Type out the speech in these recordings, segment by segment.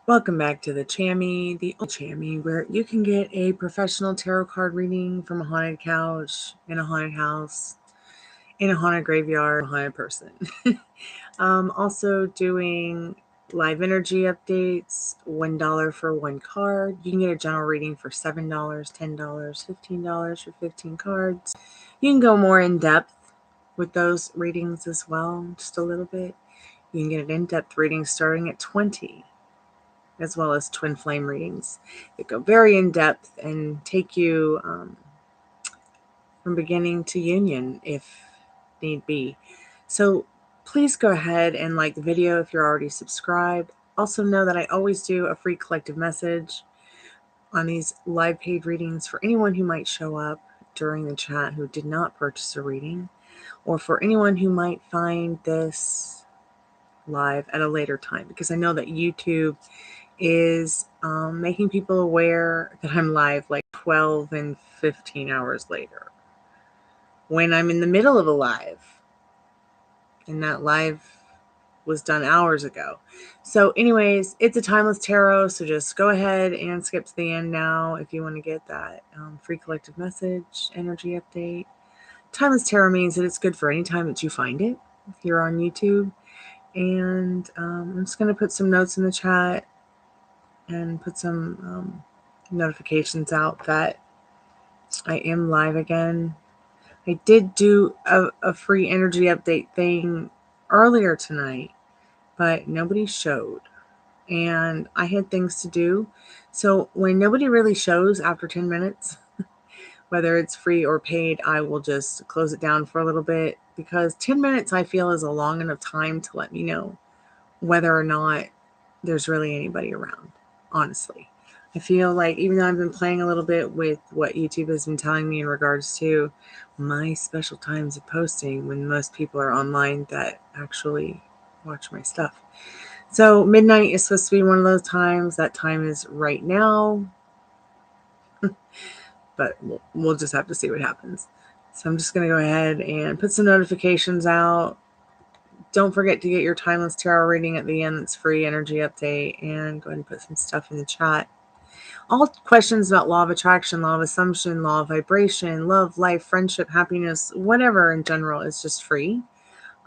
Welcome back to the Chammy, the old Chammy, where you can get a professional tarot card reading from a haunted couch, in a haunted house, in a haunted graveyard, a haunted person. Also doing live energy updates, $1 for one card. You can get a general reading for $7, $10, $15 for 15 cards. You can go more in depth with those readings as well, just a little bit. You can get an in-depth reading starting at $20. As well as twin flame readings that go very in depth and take you from beginning to union if need be. So please go ahead and like the video if you're already subscribed. Also know that I always do a free collective message on these live paid readings for anyone who might show up during the chat who did not purchase a reading, or for anyone who might find this live at a later time, because I know that YouTube is making people aware that I'm live like 12 and 15 hours later when I'm in the middle of a live, and that live was done hours ago. So anyways, it's a timeless tarot, so just go ahead and skip to the end now if you want to get that free collective message energy update. Timeless tarot means that it's good for any time that you find it if you're on YouTube. And I'm just going to put some notes in the chat and put some notifications out that I am live again. I did do a free energy update thing earlier tonight, but nobody showed. And I had things to do. So when nobody really shows after 10 minutes, whether it's free or paid, I will just close it down for a little bit, because 10 minutes I feel is a long enough time to let me know whether or not there's really anybody around, honestly. I feel like even though I've been playing a little bit with what YouTube has been telling me in regards to my special times of posting when most people are online that actually watch my stuff. So midnight is supposed to be one of those times. That time is right now. But we'll just have to see what happens. So I'm just going to go ahead and put some notifications out. Don't forget to get your timeless tarot reading at the end. It's free energy update. And go ahead and put some stuff in the chat. All questions about law of attraction, law of assumption, law of vibration, love, life, friendship, happiness, whatever in general is just free.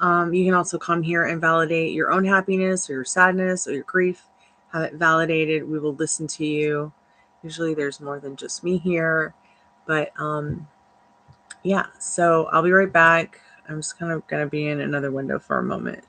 You can also come here and validate your own happiness or your sadness or your grief. Have it validated. We will listen to you. Usually there's more than just me here. But yeah, so I'll be right back. I'm just kind of going to be in another window for a moment.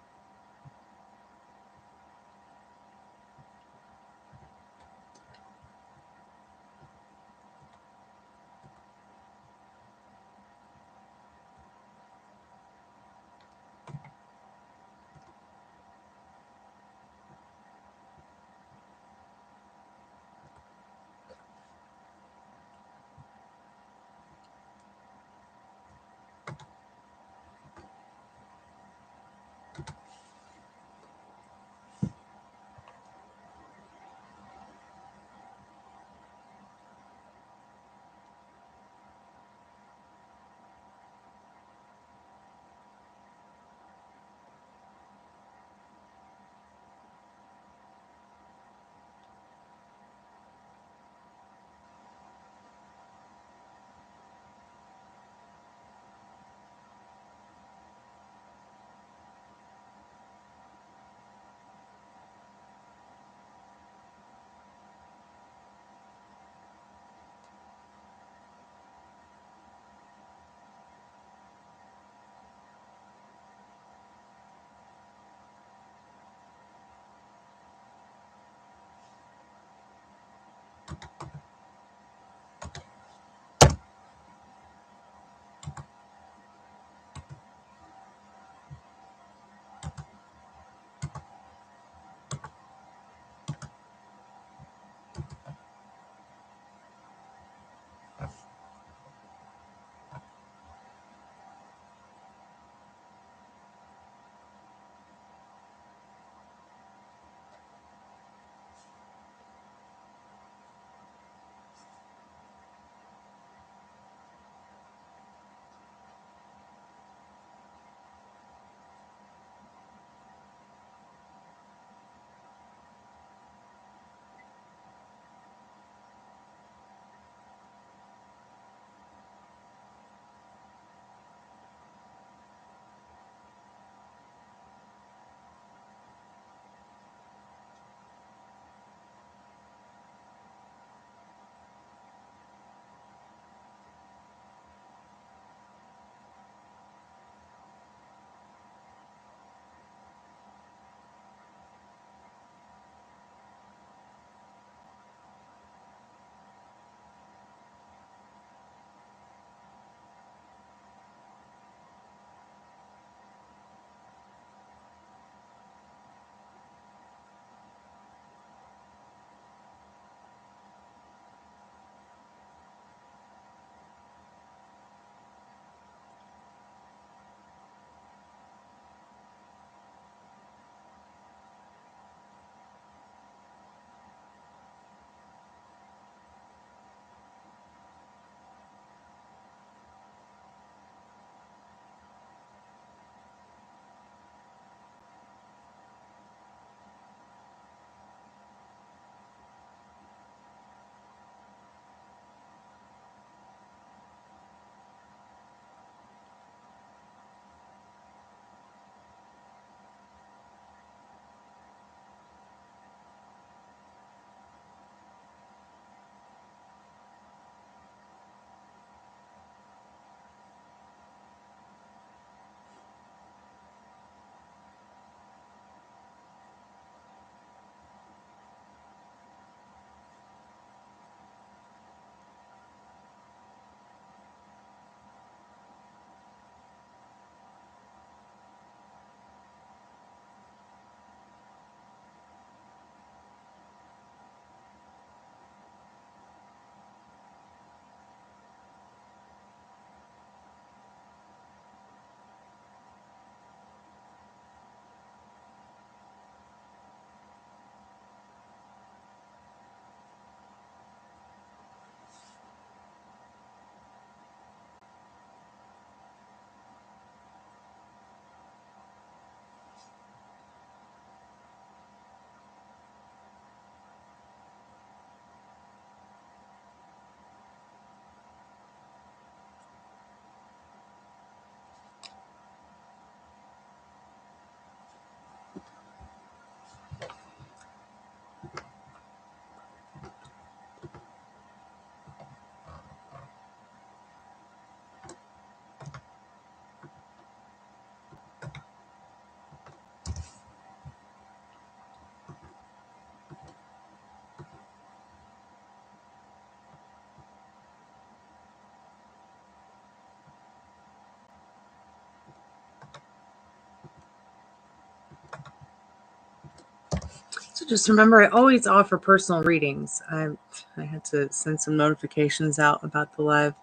just remember, I always offer personal readings. I had to send some notifications out about the live,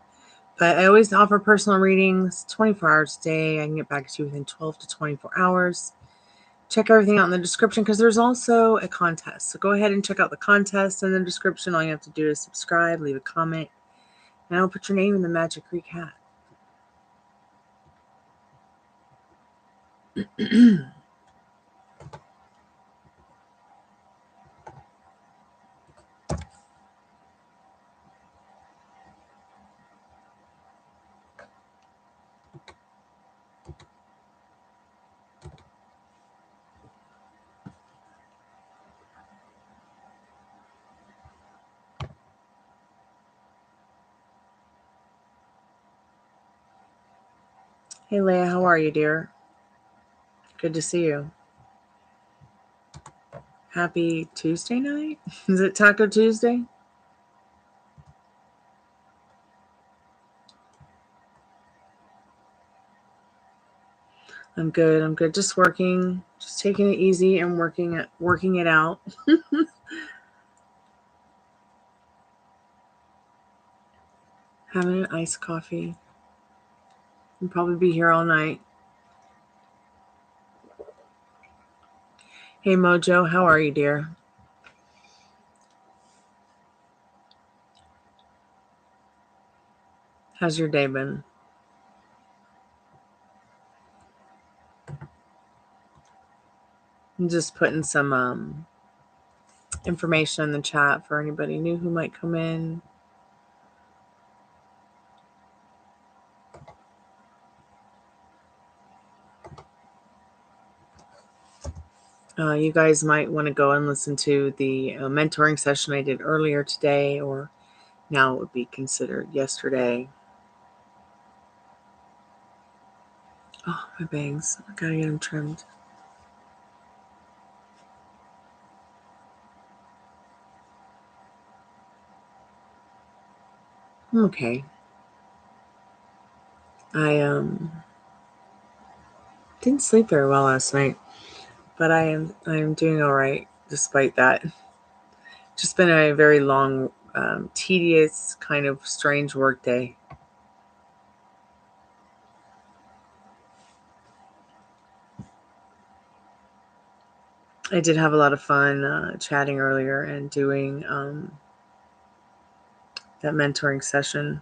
but I always offer personal readings 24 hours a day. I can get back to you within 12 to 24 hours. Check everything out in the description because there's also a contest. So go ahead and check out the contest in the description. All you have to do is subscribe, leave a comment, and I'll put your name in the Magic Creek hat. Hey, Leah, how are you, dear? Good to see you. Happy Tuesday night? Is it Taco Tuesday? I'm good. I'm good. Just working, just taking it easy and working it out. Having an iced coffee. I'll probably be here all night. Hey, Mojo, how are you, dear? How's your day been? I'm just putting some information in the chat for anybody new who might come in. You guys might want to go and listen to the mentoring session I did earlier today, or now it would be considered yesterday. Oh, my bangs. I gotta get them trimmed. I'm okay. I didn't sleep very well last night, but I am doing all right despite that. Just been a very long, tedious, kind of strange work day. I did have a lot of fun chatting earlier and doing that mentoring session.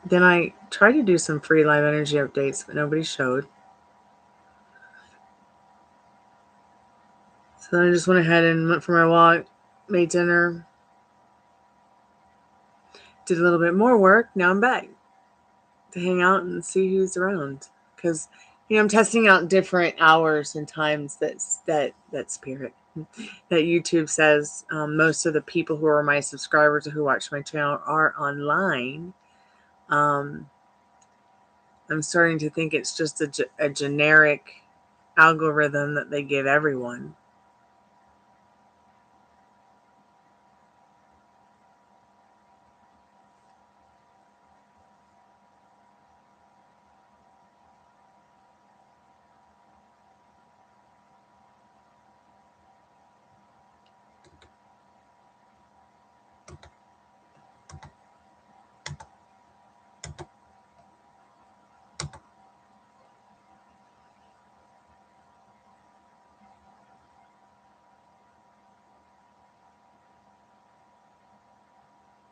Then I tried to do some free live energy updates, but nobody showed. So then I just went ahead and went for my walk, made dinner, did a little bit more work. Now I'm back to hang out and see who's around. Because, I'm testing out different hours and times that spirit, that YouTube says most of the people who are my subscribers or who watch my channel are online. I'm starting to think it's just a generic algorithm that they give everyone.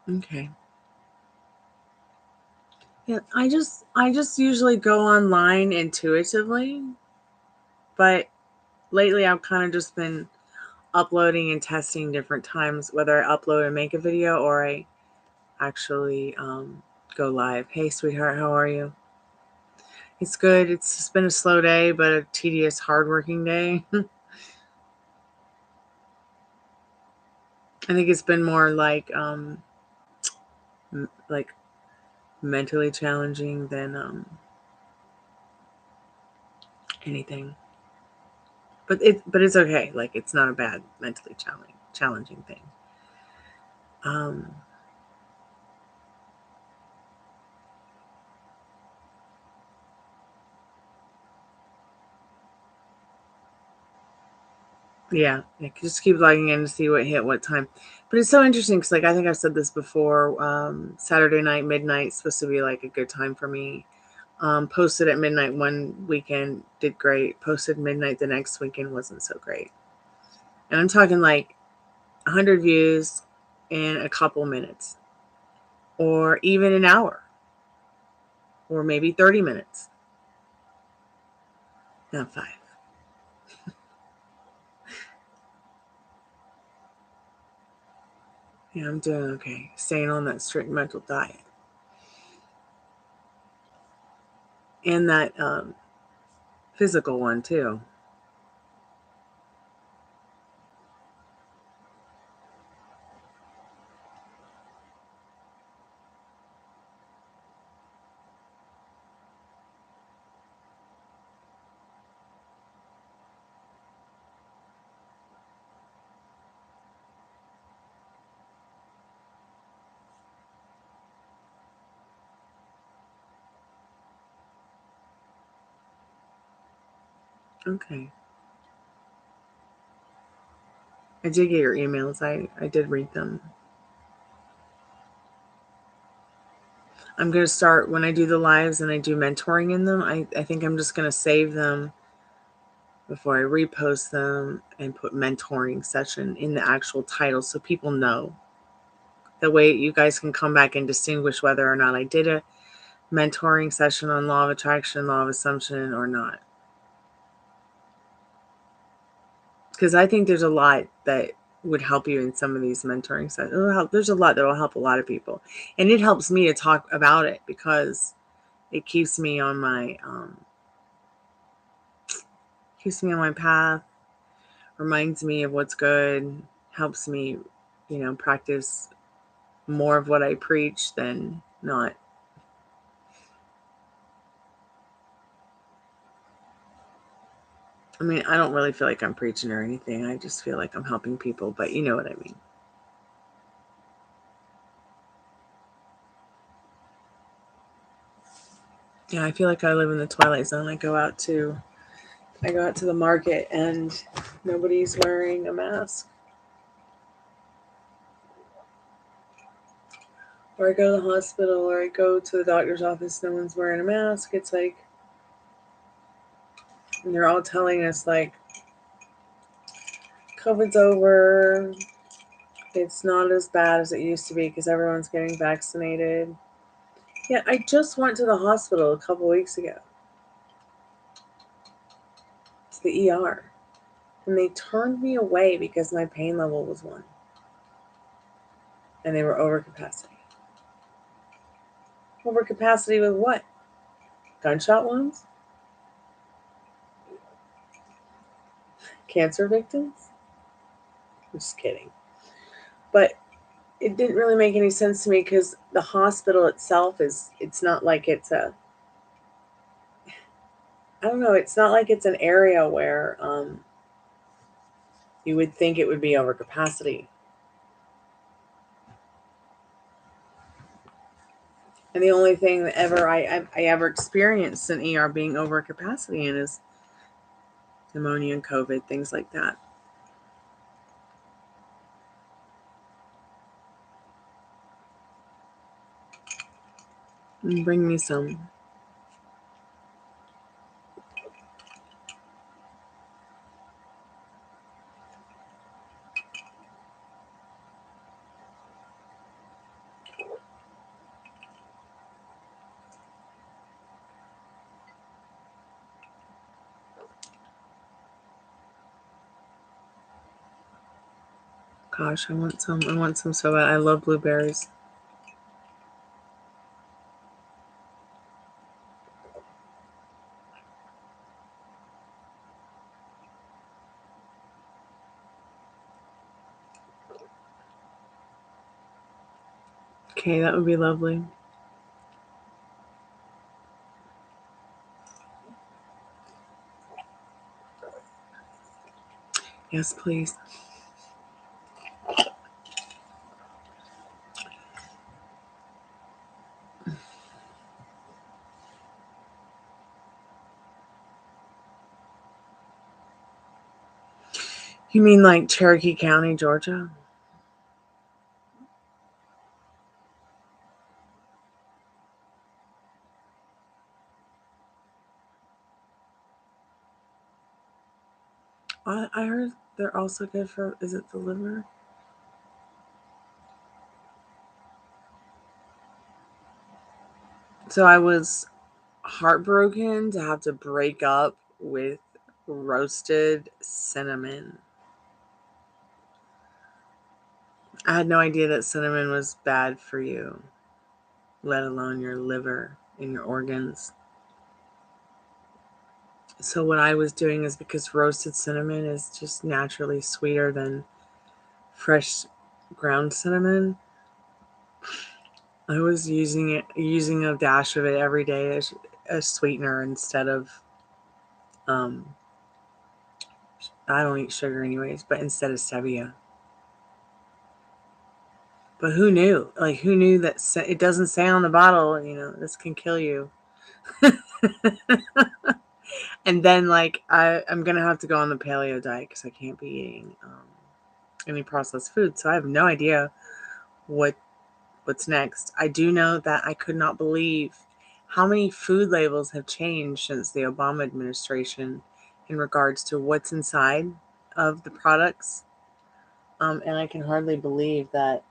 Okay. Yeah, I just usually go online intuitively, but lately I've kind of just been uploading and testing different times, whether I upload and make a video or I actually go live. Hey, sweetheart, how are you? It's good. It's just been a slow day, but a tedious, hardworking day. I think it's been more like mentally challenging than anything. But it's okay. Like, it's not a bad mentally challenging thing. Yeah, just keep logging in to see what hit what time. But it's so interesting because, like, I think I've said this before. Saturday night, midnight is supposed to be like a good time for me. Posted at midnight one weekend, did great. Posted midnight the next weekend, wasn't so great. And I'm talking like 100 views in a couple minutes, or even an hour, or maybe 30 minutes. Not 5. Yeah, I'm doing okay. Staying on that strict mental diet. And that physical one, too. Okay. I did get your emails. I did read them. I'm going to start, when I do the lives and I do mentoring in them, I think I'm just going to save them before I repost them and put mentoring session in the actual title so people know. That way you guys can come back and distinguish whether or not I did a mentoring session on law of attraction, law of assumption, or not. Because I think there's a lot that would help you in some of these mentoring sessions. There's a lot that will help a lot of people. And it helps me to talk about it because it keeps me on my path, reminds me of what's good, helps me, practice more of what I preach than not. I mean, I don't really feel like I'm preaching or anything. I just feel like I'm helping people, but you know what I mean. Yeah, I feel like I live in the Twilight Zone. I go out to the market and nobody's wearing a mask. Or I go to the hospital or I go to the doctor's office, no one's wearing a mask. It's like, and they're all telling us like, COVID's over. It's not as bad as it used to be because everyone's getting vaccinated. Yeah, I just went to the hospital a couple weeks ago. It's the ER. And they turned me away because my pain level was 1. And they were over capacity. Over capacity with what? Gunshot wounds? Cancer victims? I'm just kidding. But it didn't really make any sense to me because the hospital itself it's not like it's I don't know, it's not like it's an area where you would think it would be over capacity. And the only thing that I ever experienced an ER being over capacity in is pneumonia and COVID, things like that. Bring me some. Gosh, I want some. I want some so bad. I love blueberries. Okay, that would be lovely. Yes, please. You mean like Cherokee County, Georgia? I heard they're also good for, is it the liver? So I was heartbroken to have to break up with roasted cinnamon. I had no idea that cinnamon was bad for you, let alone your liver and your organs. So what I was doing is, because roasted cinnamon is just naturally sweeter than fresh ground cinnamon, I was using a dash of it every day as a sweetener instead of I don't eat sugar anyways, but instead of stevia. But who knew? Like, who knew that it doesn't say on the bottle, this can kill you. And then, like, I'm going to have to go on the paleo diet because I can't be eating any processed food. So I have no idea what's next. I do know that I could not believe how many food labels have changed since the Obama administration in regards to what's inside of the products. And I can hardly believe that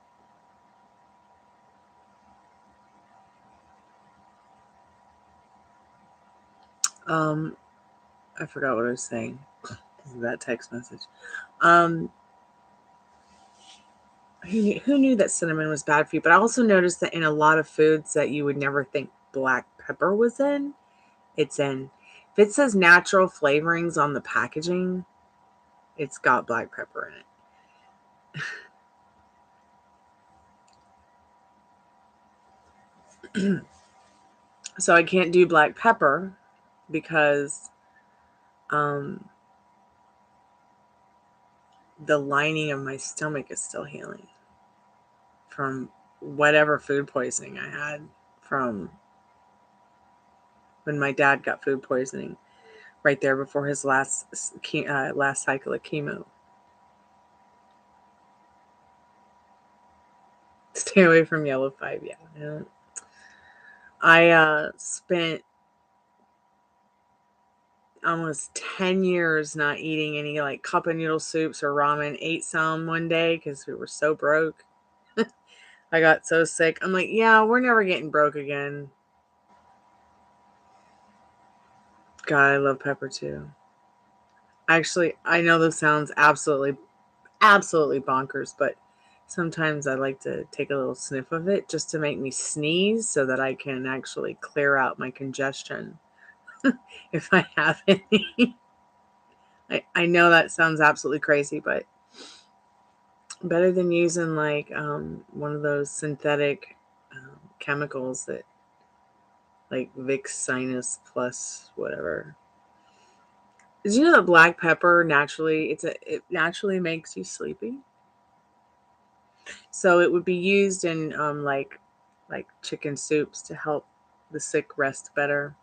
I forgot what I was saying. That text message. Who knew that cinnamon was bad for you? But I also noticed that in a lot of foods that you would never think black pepper was in, it's in. If it says natural flavorings on the packaging, it's got black pepper in it. So I can't do black pepper because the lining of my stomach is still healing from whatever food poisoning I had from when my dad got food poisoning right there before his last cycle of chemo. Stay away from yellow 5, yeah. I spent almost 10 years not eating any like cup of noodle soups or ramen. Ate some one day because we were so broke. I got so sick. I'm like, yeah, we're never getting broke again. God, I love pepper too. Actually, I know this sounds absolutely bonkers, but sometimes I like to take a little sniff of it just to make me sneeze so that I can actually clear out my congestion if I have any. I know that sounds absolutely crazy, but better than using like one of those synthetic chemicals that like Vicks Sinus Plus whatever. Did you know that black pepper it naturally makes you sleepy? So it would be used in like chicken soups to help the sick rest better.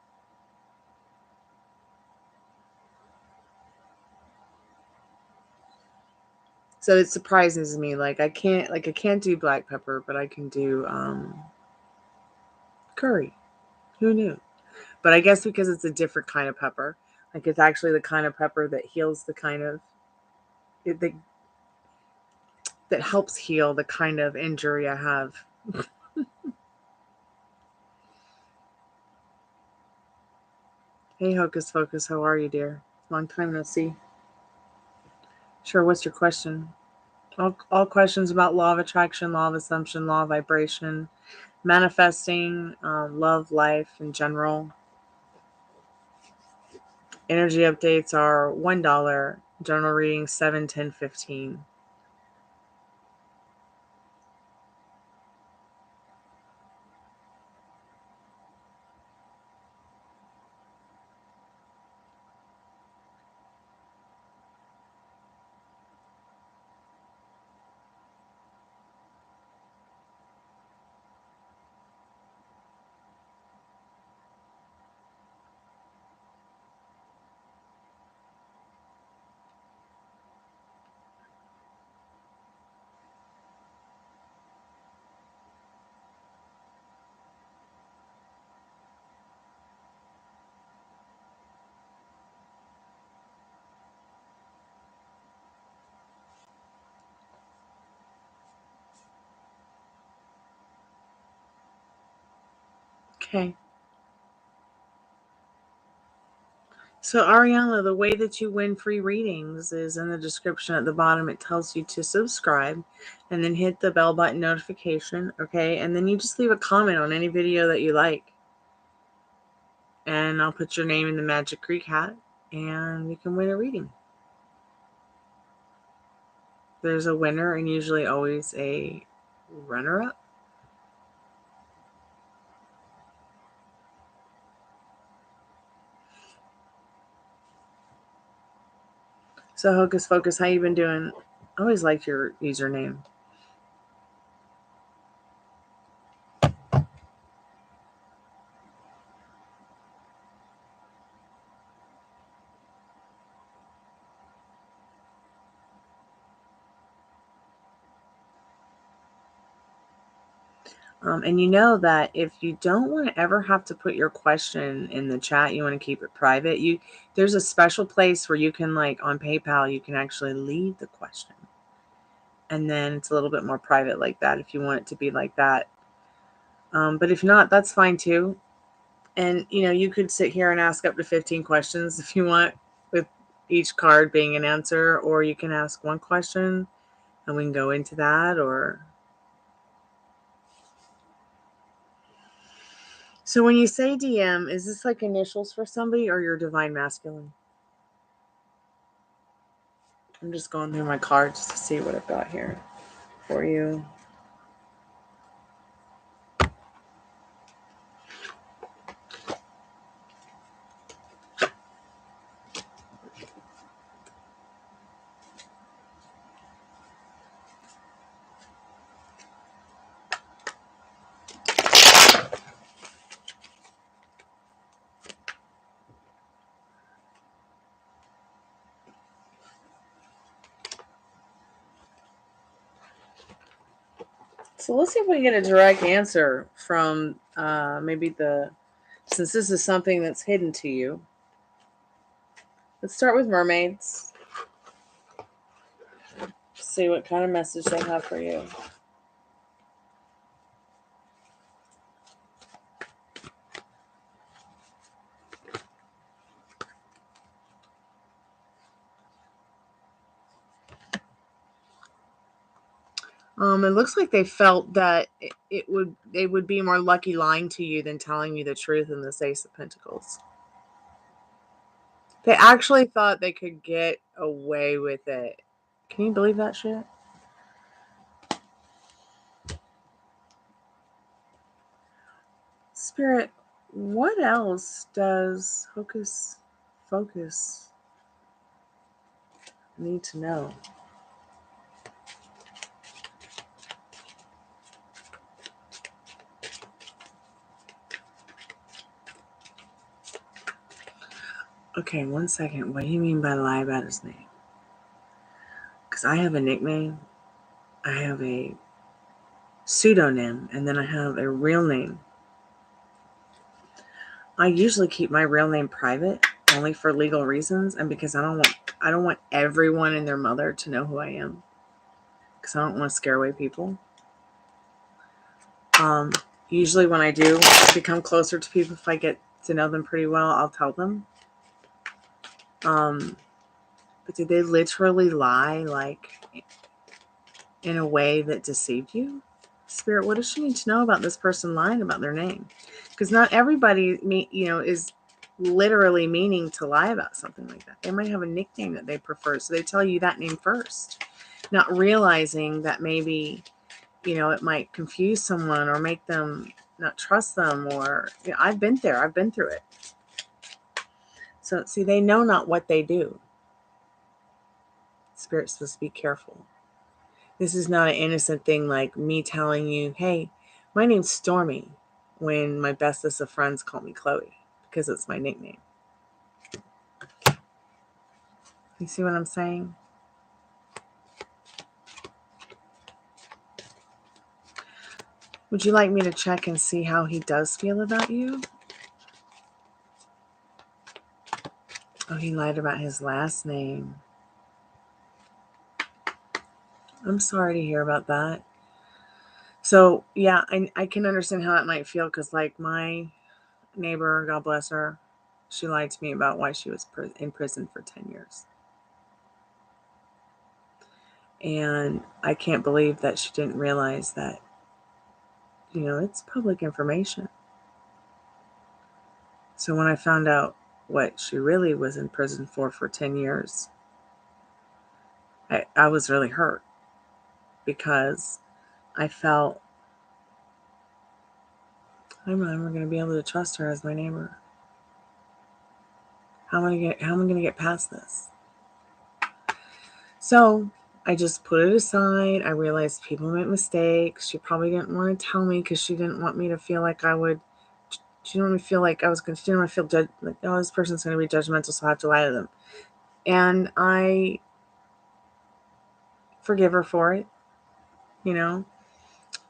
So it surprises me. Like I can't do black pepper, but I can do curry. Who knew? But I guess because it's a different kind of pepper. Like it's actually the kind of pepper that heals the kind of that that helps heal the kind of injury I have. Hey Hocus Focus, how are you, dear? Long time no see. Sure, what's your question? All questions about law of attraction, law of assumption, law of vibration, manifesting, love, life in general. Energy updates are $1. Journal reading 7, 10, 15. Okay. So Ariana, the way that you win free readings is in the description at the bottom. It tells you to subscribe and then hit the bell button notification. Okay. And then you just leave a comment on any video that you like. And I'll put your name in the Magic Greek hat and you can win a reading. There's a winner and usually always a runner-up. So Hocus Focus, how you been doing? I always liked your username. And you know that if you don't want to ever have to put your question in the chat, you want to keep it private, there's a special place where you can, like on PayPal, you can actually leave the question. And then it's a little bit more private like that if you want it to be like that. But if not, that's fine too. And, you could sit here and ask up to 15 questions if you want, with each card being an answer, or you can ask one question and we can go into that, or... So when you say DM, is this like initials for somebody or your divine masculine? I'm just going through my cards to see what I've got here for you. So let's see if we can get a direct answer from maybe since this is something that's hidden to you. Let's start with mermaids. See what kind of message they have for you. It looks like they felt that they would be more lucky lying to you than telling you the truth in this Ace of Pentacles. They actually thought they could get away with it. Can you believe that shit? Spirit, what else does Hocus Focus need to know? Okay, 1 second. What do you mean by lie about his name? Because I have a nickname, I have a pseudonym, and then I have a real name. I usually keep my real name private, only for legal reasons, and because I don't want everyone and their mother to know who I am, because I don't want to scare away people. Usually when I do become closer to people, if I get to know them pretty well, I'll tell them. But did they literally lie, like, in a way that deceived you? Spirit, what does she need to know about this person lying about their name? Because not everybody, is literally meaning to lie about something like that. They might have a nickname that they prefer, so they tell you that name first, not realizing that maybe, it might confuse someone or make them not trust them, or, I've been there. I've been through it. So, see, they know not what they do. Spirit's supposed to be careful. This is not an innocent thing like me telling you, hey, my name's Stormy, when my bestest of friends call me Chloe, because it's my nickname. You see what I'm saying? Would you like me to check and see how he does feel about you? Oh, he lied about his last name. I'm sorry to hear about that. So, yeah, I can understand how that might feel, because, like, my neighbor, God bless her, she lied to me about why she was in prison for 10 years. And I can't believe that she didn't realize that, you know, it's public information. So when I found out what she really was in prison for 10 years, I was really hurt, because I felt I'm never going to be able to trust her as my neighbor. How am I going to get past this? So I just put it aside. I realized people make mistakes. She probably didn't want to tell me because she didn't want me to feel like I would. She didn't want me to feel like I was going to. She didn't want to feel like, oh, this person's going to be judgmental, so I have to lie to them. And I forgive her for it, you know.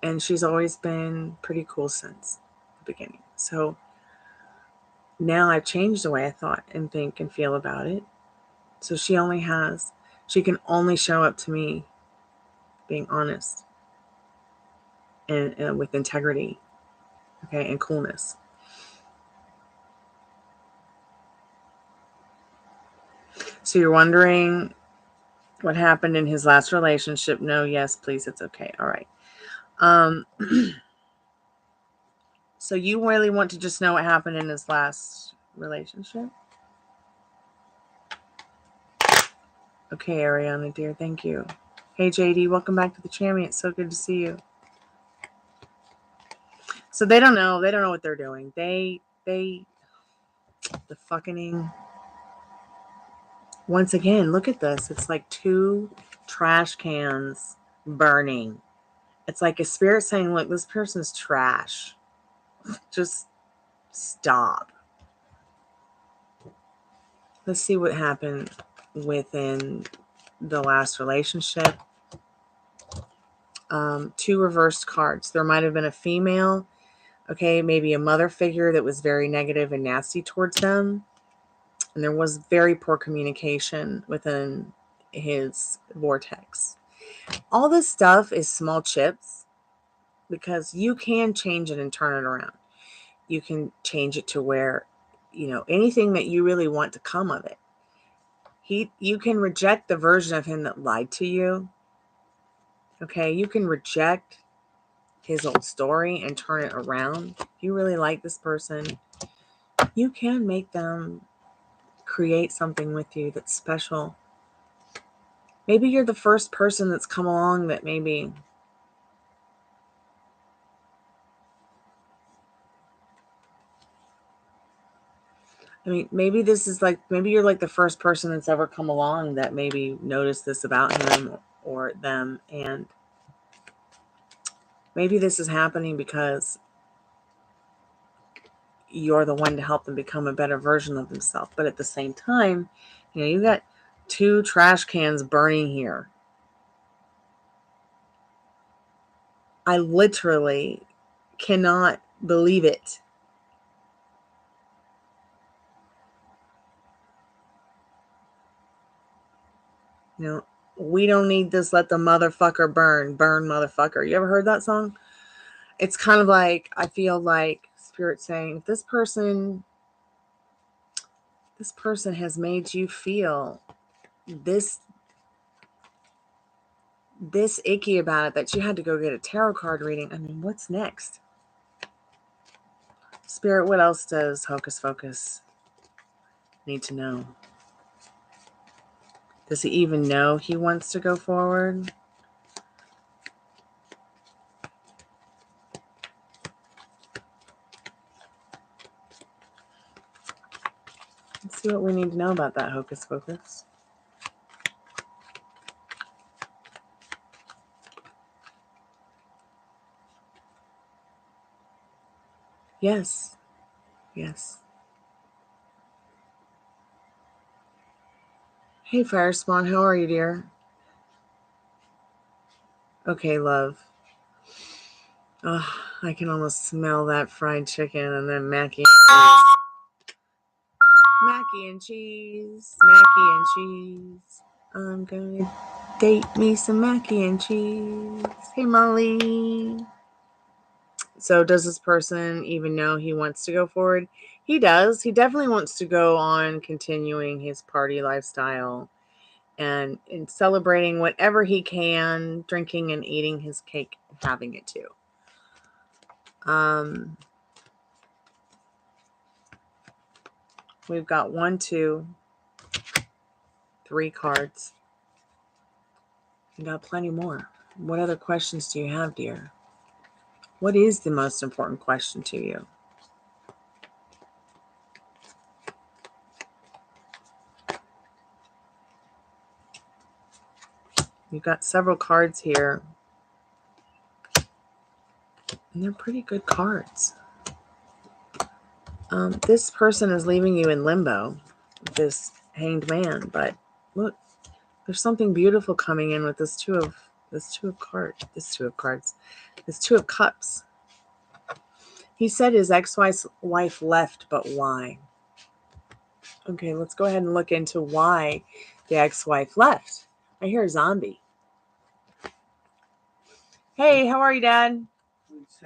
And she's always been pretty cool since the beginning. So now I've changed the way I thought and think and feel about it. So she can only show up to me being honest and with integrity, okay, and coolness. So you're wondering what happened in his last relationship? No, yes, please, it's okay. All right. So you really want to just know what happened in his last relationship? Okay, Ariana, dear, thank you. Hey, JD, welcome back to the channel. It's so good to see you. So they don't know. They don't know what they're doing. The fucking... Once again, look at this. It's like 2 trash cans burning. It's like a spirit saying, look, this person's trash. Just stop. Let's see what happened within the last relationship. 2 reversed cards. There might have been a female, okay, maybe a mother figure that was very negative and nasty towards them. And there was very poor communication within his vortex. All this stuff is small chips, because you can change it and turn it around. You can change it to where, you know, anything that you really want to come of it. You can reject the version of him that lied to you. Okay, you can reject his old story and turn it around. If you really like this person, you can make them create something with you that's special. Maybe you're the first person that's come along that maybe... I mean, maybe this is like, maybe you're like the first person that's ever come along that maybe noticed this about him or them. And maybe this is happening because you're the one to help them become a better version of themselves. But at the same time, you know, you got 2 trash cans burning here. I literally cannot believe it. You know, we don't need this. Let the motherfucker burn. Burn, motherfucker. You ever heard that song? It's kind of like, I feel like Spirit saying, if this person has made you feel this icky about it, that you had to go get a tarot card reading. I mean, what's next? Spirit, what else does Hocus Pocus need to know? Does he even know he wants to go forward? Let's see what we need to know about that, Hocus Pocus. Yes. Yes. Hey, Fire Spawn, how are you, dear? Okay, love. Oh, I can almost smell that fried chicken and then Mackie and cheese. Mackie and cheese. Mackie and cheese. I'm gonna date me some Mackie and cheese. Hey, Molly. So does this person even know he wants to go forward? He does. He definitely wants to go on continuing his party lifestyle and celebrating whatever he can, drinking and eating his cake and having it too. We've got 1, 2, 3 cards. We got plenty more. What other questions do you have, dear? What is the most important question to you? You've got several cards here. And they're pretty good cards. This person is leaving you in limbo, this Hanged Man. But look, there's something beautiful coming in with this two of cups. He said his ex-wife left, but why? Okay, let's go ahead and look into why the ex-wife left. I hear a zombie. Hey, how are you, Dad?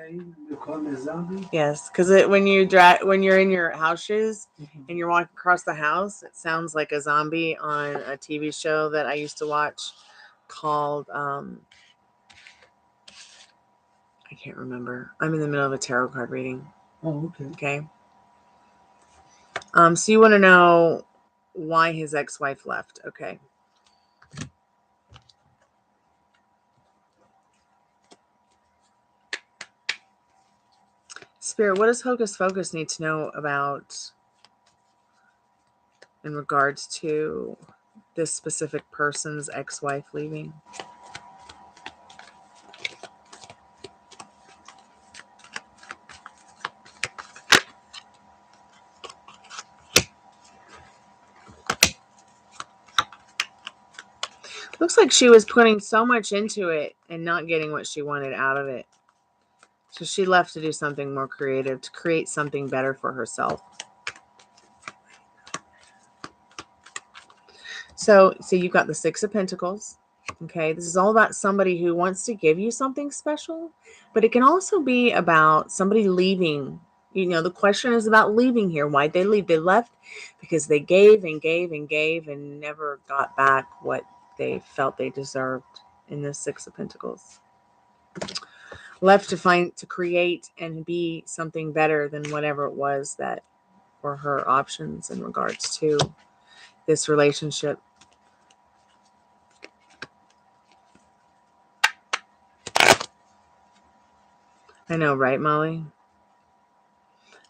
You call me a zombie? Yes, because when you're in your house shoes and you're walking across the house, it sounds like a zombie on a TV show that I used to watch called I can't remember. I'm in the middle of a tarot card reading. Oh, okay. Okay. So you want to know why his ex-wife left? Okay. Spirit, what does Hocus Focus need to know about in regards to this specific person's ex-wife leaving? Looks like she was putting so much into it and not getting what she wanted out of it. So she left to do something more creative, to create something better for herself. So you've got the Six of Pentacles. Okay, this is all about somebody who wants to give you something special, but it can also be about somebody leaving. You know, the question is about leaving here. Why'd they leave? They left because they gave and gave and gave and never got back what they felt they deserved in the Six of Pentacles. Left to create and be something better than whatever it was that were her options in regards to this relationship. I know, right, Molly?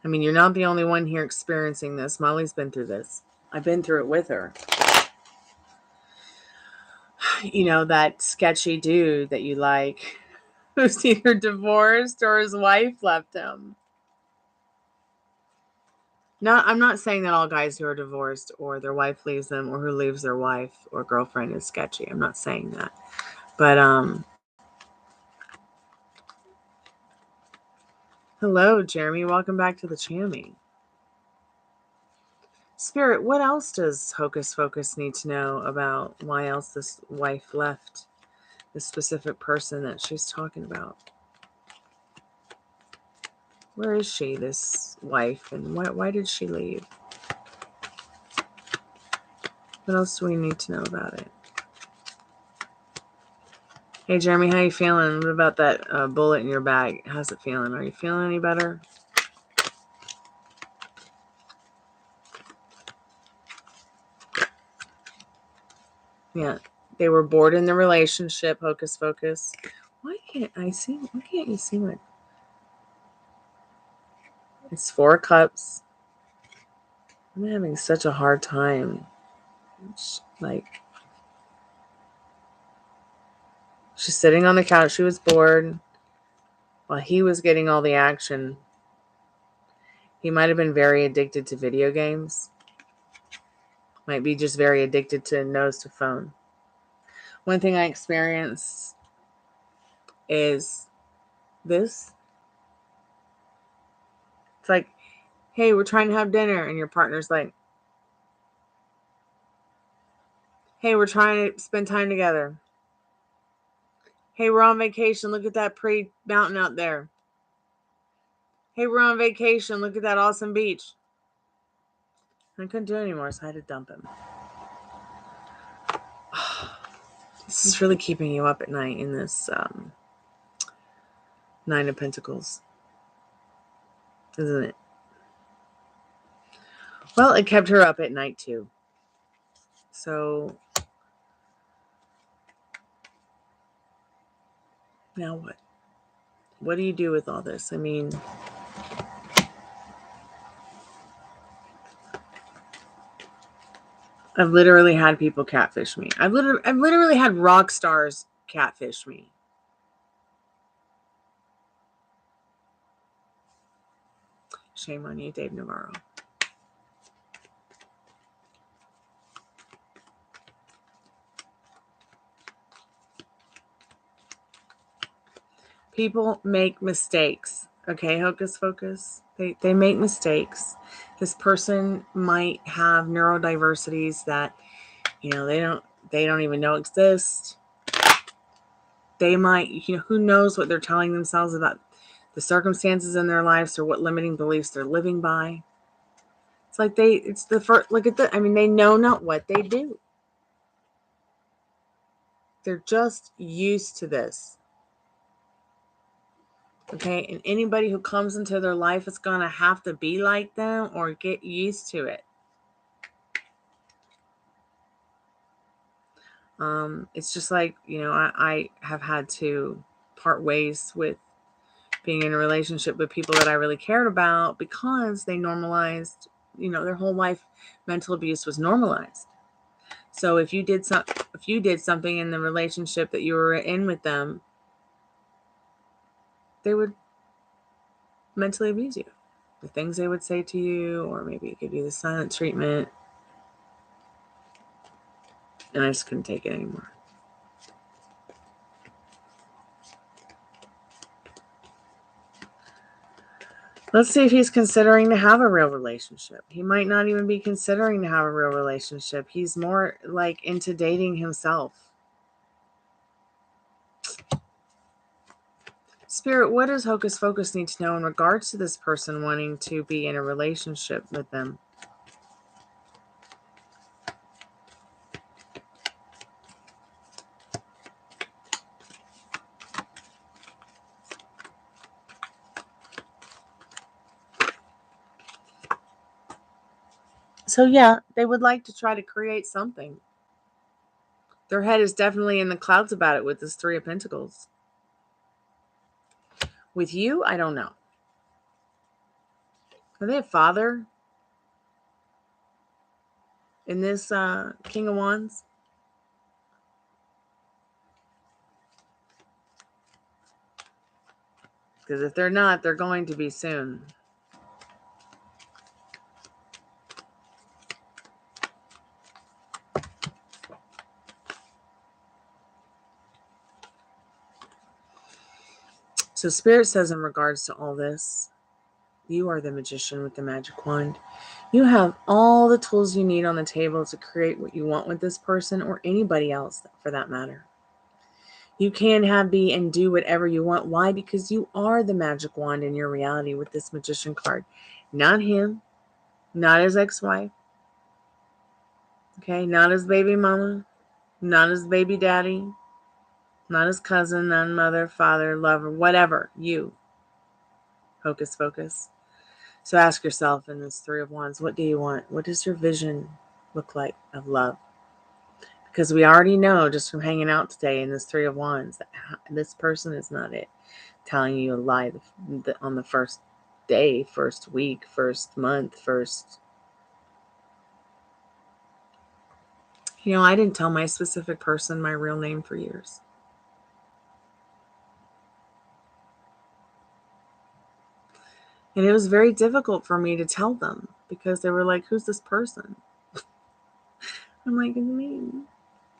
I mean, you're not the only one here experiencing this. Molly's been through this. I've been through it with her. You know, that sketchy dude that you like, who's either divorced or his wife left him. No, I'm not saying that all guys who are divorced or their wife leaves them or who leaves their wife or girlfriend is sketchy. I'm not saying that. But, hello, Jeremy. Welcome back to the channel. Spirit, what else does Hocus Focus need to know about why else this wife left the specific person that she's talking about? Where is she, this wife, and why did she leave? What else do we need to know about it? Hey, Jeremy, how you feeling? What about that bullet in your bag? How's it feeling? Are you feeling any better? Yeah, they were bored in the relationship, Hocus Focus. Why can't you see my... It's 4 cups. I'm having such a hard time. Like, she's sitting on the couch. She was bored while he was getting all the action. He might have been very addicted to video games. Might be just very addicted to nose to phone. One thing I experienced is this. It's like, hey, we're trying to have dinner. And your partner's like, hey, we're trying to spend time together. Hey, we're on vacation. Look at that pretty mountain out there. Hey, we're on vacation. Look at that awesome beach. I couldn't do it anymore, so I had to dump him. This is really keeping you up at night in this Nine of Pentacles, isn't it? Well, it kept her up at night too. So now what? What do you do with all this? I mean, I've literally had people catfish me. I've literally had rock stars catfish me. Shame on you, Dave Navarro. People make mistakes. Okay, Hocus Pocus. They make mistakes. This person might have neurodiversities that, you know, they don't even know exist. They might, you know, who knows what they're telling themselves about the circumstances in their lives or what limiting beliefs they're living by. It's like it's the first, look at the, I mean, they know not what they do. They're just used to this. Okay, and anybody who comes into their life is going to have to be like them or get used to it. It's just like, you know, I have had to part ways with being in a relationship with people that I really cared about because they normalized, you know, their whole life mental abuse was normalized. So if you did something in the relationship that you were in with them, they would mentally abuse you. The things they would say to you, or maybe give you the silent treatment. And I just couldn't take it anymore. Let's see if he's considering to have a real relationship. He might not even be considering to have a real relationship. He's more like into dating himself. Spirit, what does Hocus Pocus need to know in regards to this person wanting to be in a relationship with them? So yeah, they would like to try to create something. Their head is definitely in the clouds about it with this Three of Pentacles. With you, I don't know. Are they a father in this King of Wands? Because if they're not, they're going to be soon. So Spirit says in regards to all this, you are the magician with the magic wand. You have all the tools you need on the table to create what you want with this person or anybody else for that matter. You can have, be, and do whatever you want. Why? Because you are the magic wand in your reality with this magician card. Not him, not his ex-wife, okay, not his baby mama, not his baby daddy, not his cousin, not mother, father, lover, whatever. You. Hocus Pocus. So ask yourself in this Three of Wands, what do you want? What does your vision look like of love? Because we already know just from hanging out today in this Three of Wands that this person is not it. Telling you a lie on the first day, first week, first month, first... You know, I didn't tell my specific person my real name for years. And it was very difficult for me to tell them because they were like, who's this person? I'm like, it's me.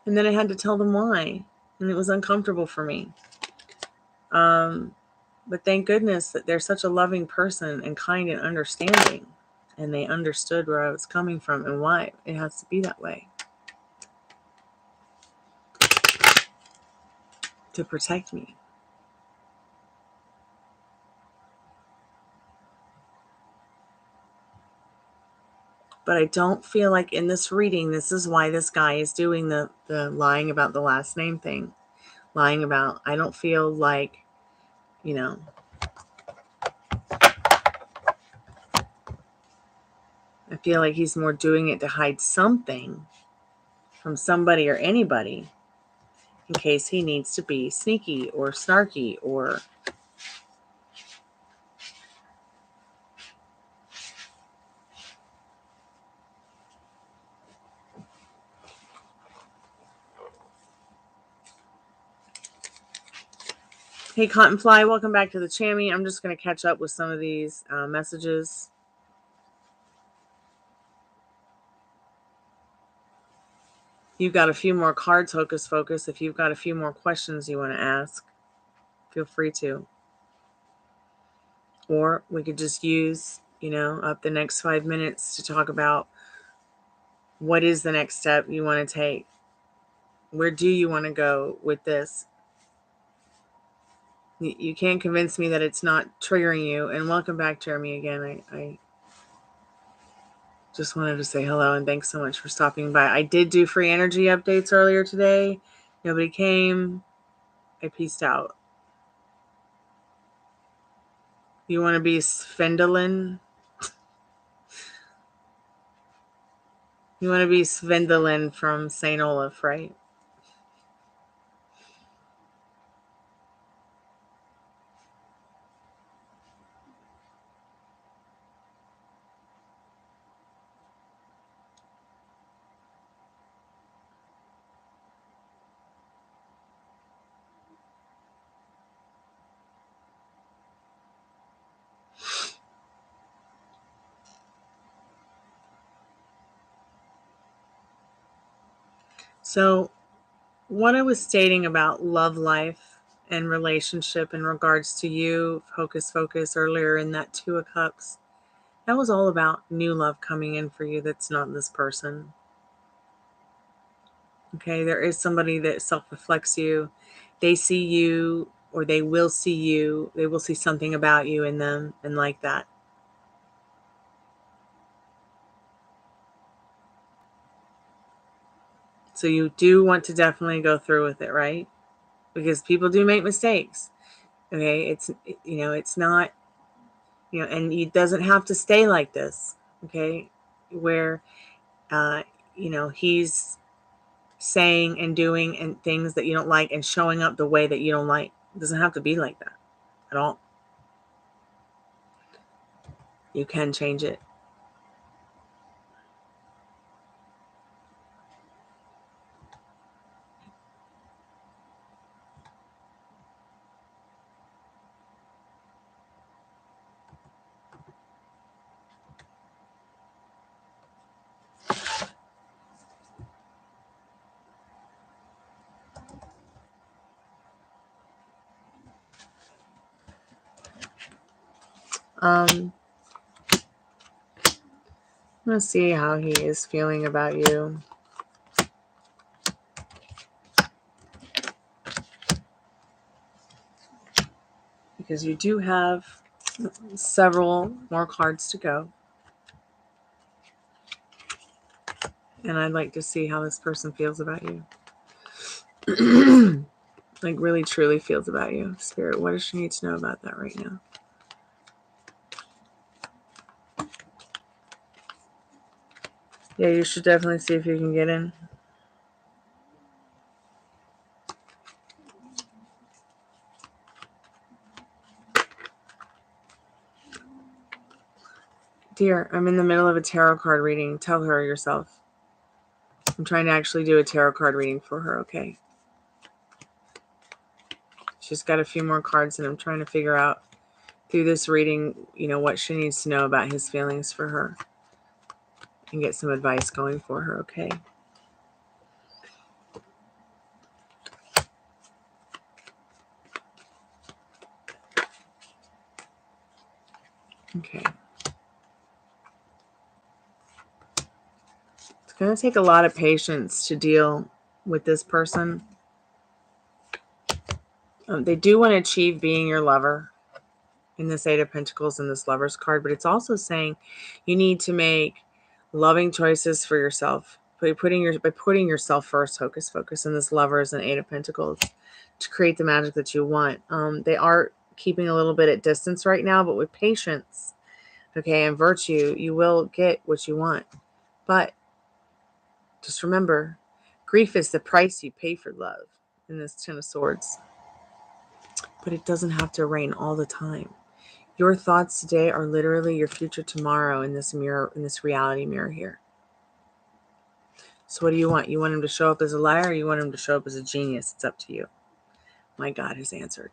And then I had to tell them why. And it was uncomfortable for me. But thank goodness that they're such a loving person and kind and understanding. And they understood where I was coming from and why it has to be that way. To protect me. But I don't feel like in this reading, this is why this guy is doing the lying about the last name thing. Lying about, I don't feel like, you know, I feel like he's more doing it to hide something from somebody or anybody in case he needs to be sneaky or snarky or... Hey, Cottonfly, welcome back to the Chammy. I'm just going to catch up with some of these messages. You've got a few more cards, Hocus Focus. If you've got a few more questions you want to ask, feel free to. Or we could just use, up the next 5 minutes to talk about what is the next step you want to take. Where do you want to go with this? You can't convince me that it's not triggering you. And welcome back, Jeremy, again. I just wanted to say hello and thanks so much for stopping by. I did do free energy updates earlier today. Nobody came. I peaced out. You want to be Svendelin? You want to be Svendelin from St. Olaf, right? So what I was stating about love life and relationship in regards to you, Hocus Focus, earlier in that Two of Cups, that was all about new love coming in for you that's not this person. Okay, there is somebody that self-reflects you. They see you, or they will see you. They will see something about you in them and like that. So you do want to definitely go through with it, right? Because people do make mistakes. Okay, it's not, and it doesn't have to stay like this. Okay, where he's saying and doing and things that you don't like and showing up the way that you don't like. It doesn't have to be like that at all. You can change it. Let's see how he is feeling about you. Because you do have several more cards to go. And I'd like to see how this person feels about you. Like really truly feels about you. Spirit, what does she need to know about that right now? Yeah, you should definitely see if you can get in. Dear, I'm in the middle of a tarot card reading. Tell her yourself. I'm trying to actually do a tarot card reading for her, okay? She's got a few more cards and I'm trying to figure out through this reading, what she needs to know about his feelings for her. And get some advice going for her, okay? Okay. It's going to take a lot of patience to deal with this person. They do want to achieve being your lover in this Eight of Pentacles and this Lover's card, but it's also saying you need to make loving choices for yourself. By putting yourself first, hocus pocus, and this Lovers and Eight of Pentacles to create the magic that you want. They are keeping a little bit at distance right now, but with patience, okay, and virtue, you will get what you want. But just remember, grief is the price you pay for love in this Ten of Swords. But it doesn't have to rain all the time. Your thoughts today are literally your future tomorrow in this mirror, in this reality mirror here. So what do you want? You want him to show up as a liar, or you want him to show up as a genius? It's up to you. My God has answered.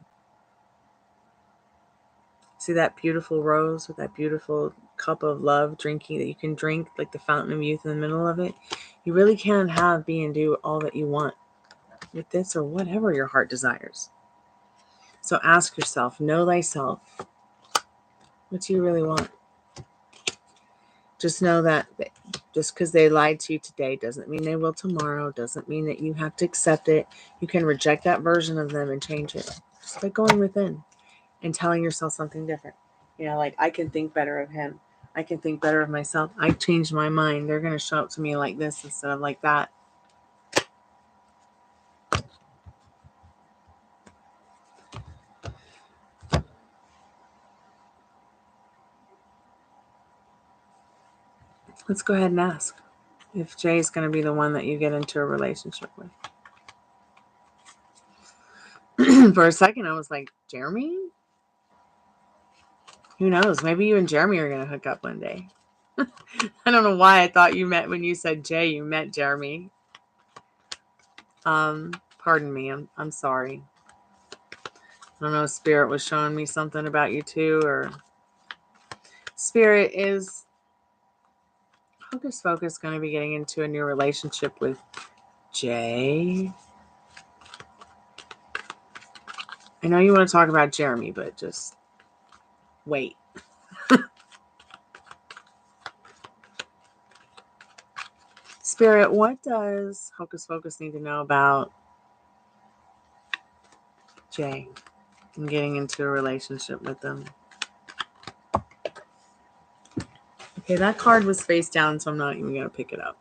See that beautiful rose with that beautiful cup of love drinking that you can drink, like the fountain of youth in the middle of it? You really can have, be, and do all that you want with this or whatever your heart desires. So ask yourself, know thyself. What do you really want? Just know that just because they lied to you today doesn't mean they will tomorrow. Doesn't mean that you have to accept it. You can reject that version of them and change it. Just by going within and telling yourself something different. You know, like, I can think better of him. I can think better of myself. I changed my mind. They're going to show up to me like this instead of like that. Let's go ahead and ask if Jay is going to be the one that you get into a relationship with. For a second, I was like, Jeremy? Who knows? Maybe you and Jeremy are going to hook up one day. I don't know why I thought you met, when you said Jay, you met Jeremy. Pardon me. I'm sorry. I don't know if Spirit was showing me something about you too, or Spirit is Hocus Pocus going to be getting into a new relationship with Jay. I know you want to talk about Jeremy, but just wait. Spirit, what does Hocus Pocus need to know about Jay and getting into a relationship with them? Okay, that card was face down, so I'm not even going to pick it up.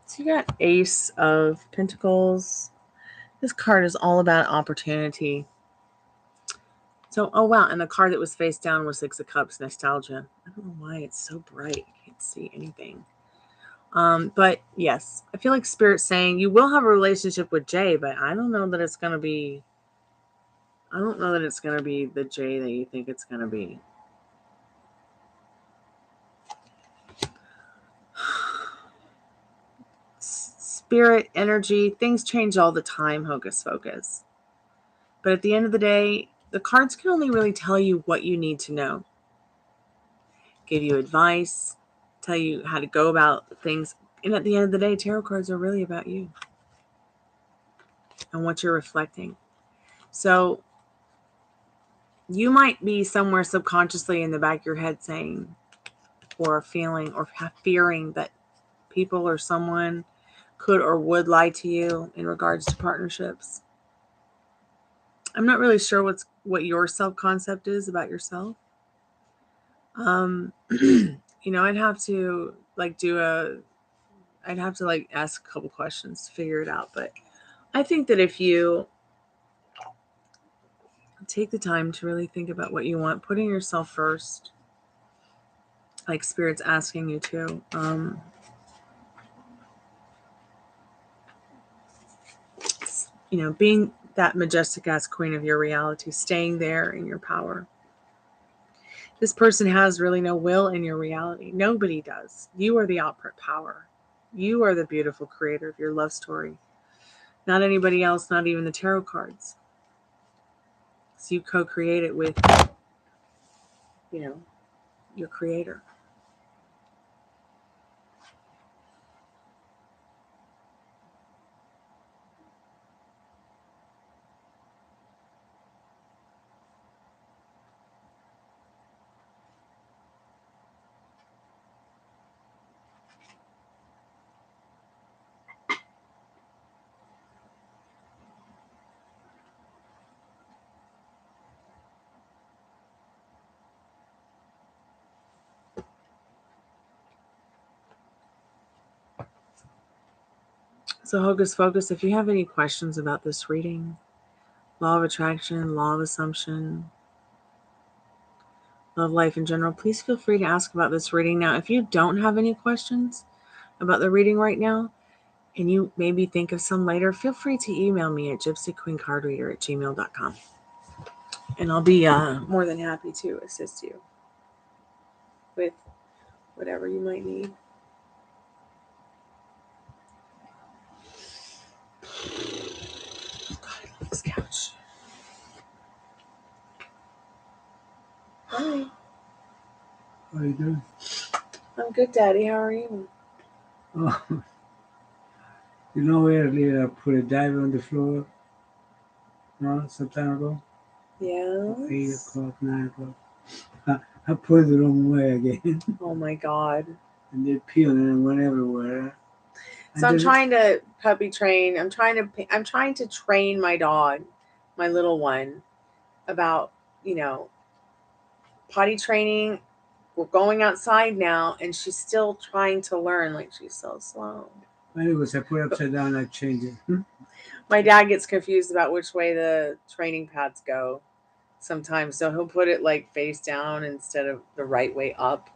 So you got Ace of Pentacles. This card is all about opportunity. So, oh wow, and the card that was face down was Six of Cups, nostalgia. I don't know why it's so bright. I can't see anything. But yes, I feel like Spirit's saying you will have a relationship with Jay, but I don't know that it's going to be, the Jay that you think it's going to be. Spirit, energy, things change all the time, Hocus Pocus. But at the end of the day, the cards can only really tell you what you need to know. Give you advice, tell you how to go about things. And at the end of the day, tarot cards are really about you and what you're reflecting. So you might be somewhere subconsciously in the back of your head saying, or feeling, or fearing that people or someone could or would lie to you in regards to partnerships. I'm not really sure what your self-concept is about yourself. You know, I'd have to ask a couple questions to figure it out. But I think that if you take the time to really think about what you want, putting yourself first, like Spirit's asking you to, you know, being that majestic ass queen of your reality, staying there in your power. This person has really no will in your reality. Nobody does. You are the output power. You are the beautiful creator of your love story. Not anybody else, not even the tarot cards. So you co-create it with, you know, your creator. So Hocus Pocus, if you have any questions about this reading, law of attraction, law of assumption, love life in general, please feel free to ask about this reading. Now, if you don't have any questions about the reading right now, and you maybe think of some later, feel free to email me at gypsyqueencardreader@gmail.com. And I'll be more than happy to assist you with whatever you might need. God, I love this couch. Hi. How are you doing? I'm good, Daddy. How are you? Oh, you know earlier I put a diver on the floor, no, some time ago? Yes. 8 o'clock, 9 o'clock. I put it the wrong way again. Oh my God. And they peeled and it went everywhere. So I'm trying to puppy train. I'm trying to train my dog, my little one, about, potty training. We're going outside now, and she's still trying to learn. Like, she's so slow. Anyways, I put it upside down and I changed it. My dad gets confused about which way the training pads go sometimes. So he'll put it like face down instead of the right way up.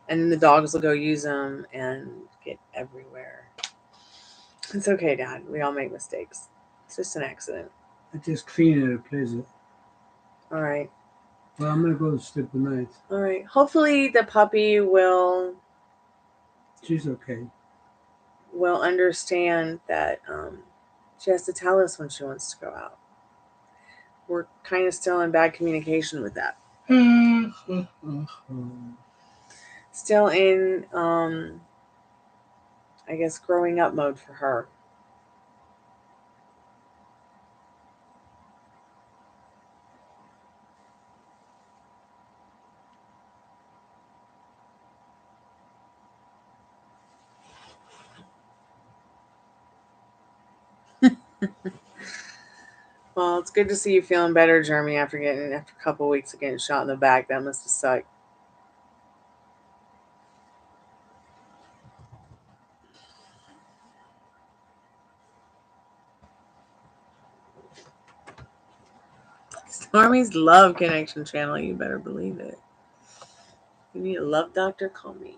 And then the dogs will go use them and get everywhere. It's okay, Dad. We all make mistakes. It's just an accident. I just clean it and replace it. All right. Well, I'm going to go to sleep tonight. All right. Hopefully the puppy will... She's okay. Will understand that she has to tell us when she wants to go out. We're kind of still in bad communication with that. Still in, I guess, growing up mode for her. Well, it's good to see you feeling better, Jeremy, after a couple weeks of getting shot in the back. That must have sucked. Stormy's love connection channel. You better believe it. You need a love doctor? Call me.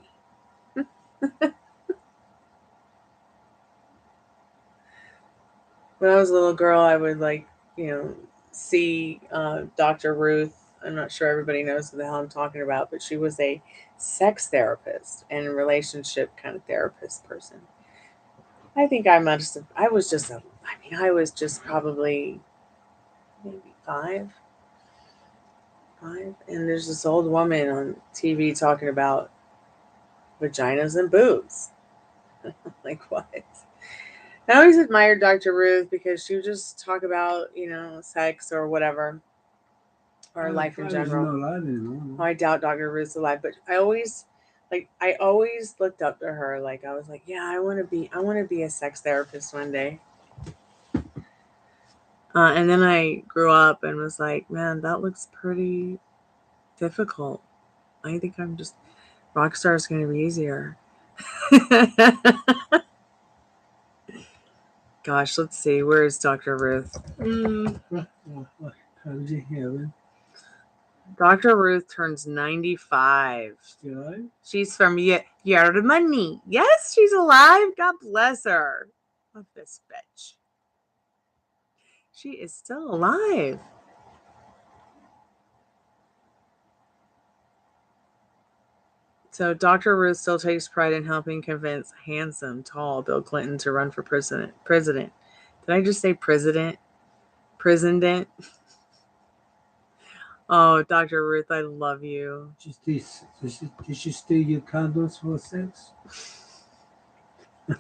When I was a little girl, I would see Dr. Ruth. I'm not sure everybody knows who the hell I'm talking about, but she was a sex therapist and a relationship kind of therapist person. I think I was just probably maybe five. And there's this old woman on TV talking about vaginas and boobs. Like, what? I always admired Dr. Ruth because she would just talk about, sex or whatever, or life in general. I doubt Dr. Ruth's alive, but I always looked up to her. Like, I was like, yeah, I want to be a sex therapist one day. And then I grew up and was like, man, that looks pretty difficult. I think Rockstar is going to be easier. Gosh, let's see. Where is Dr. Ruth? Dr. Ruth turns 95. Still alive? She's from Germany. Yes, she's alive. God bless her. Love this bitch. She is still alive. So Dr. Ruth still takes pride in helping convince handsome, tall Bill Clinton to run for president. Did I just say president? President? Oh, Dr. Ruth, I love you. Did she steal your condoms for sex? Good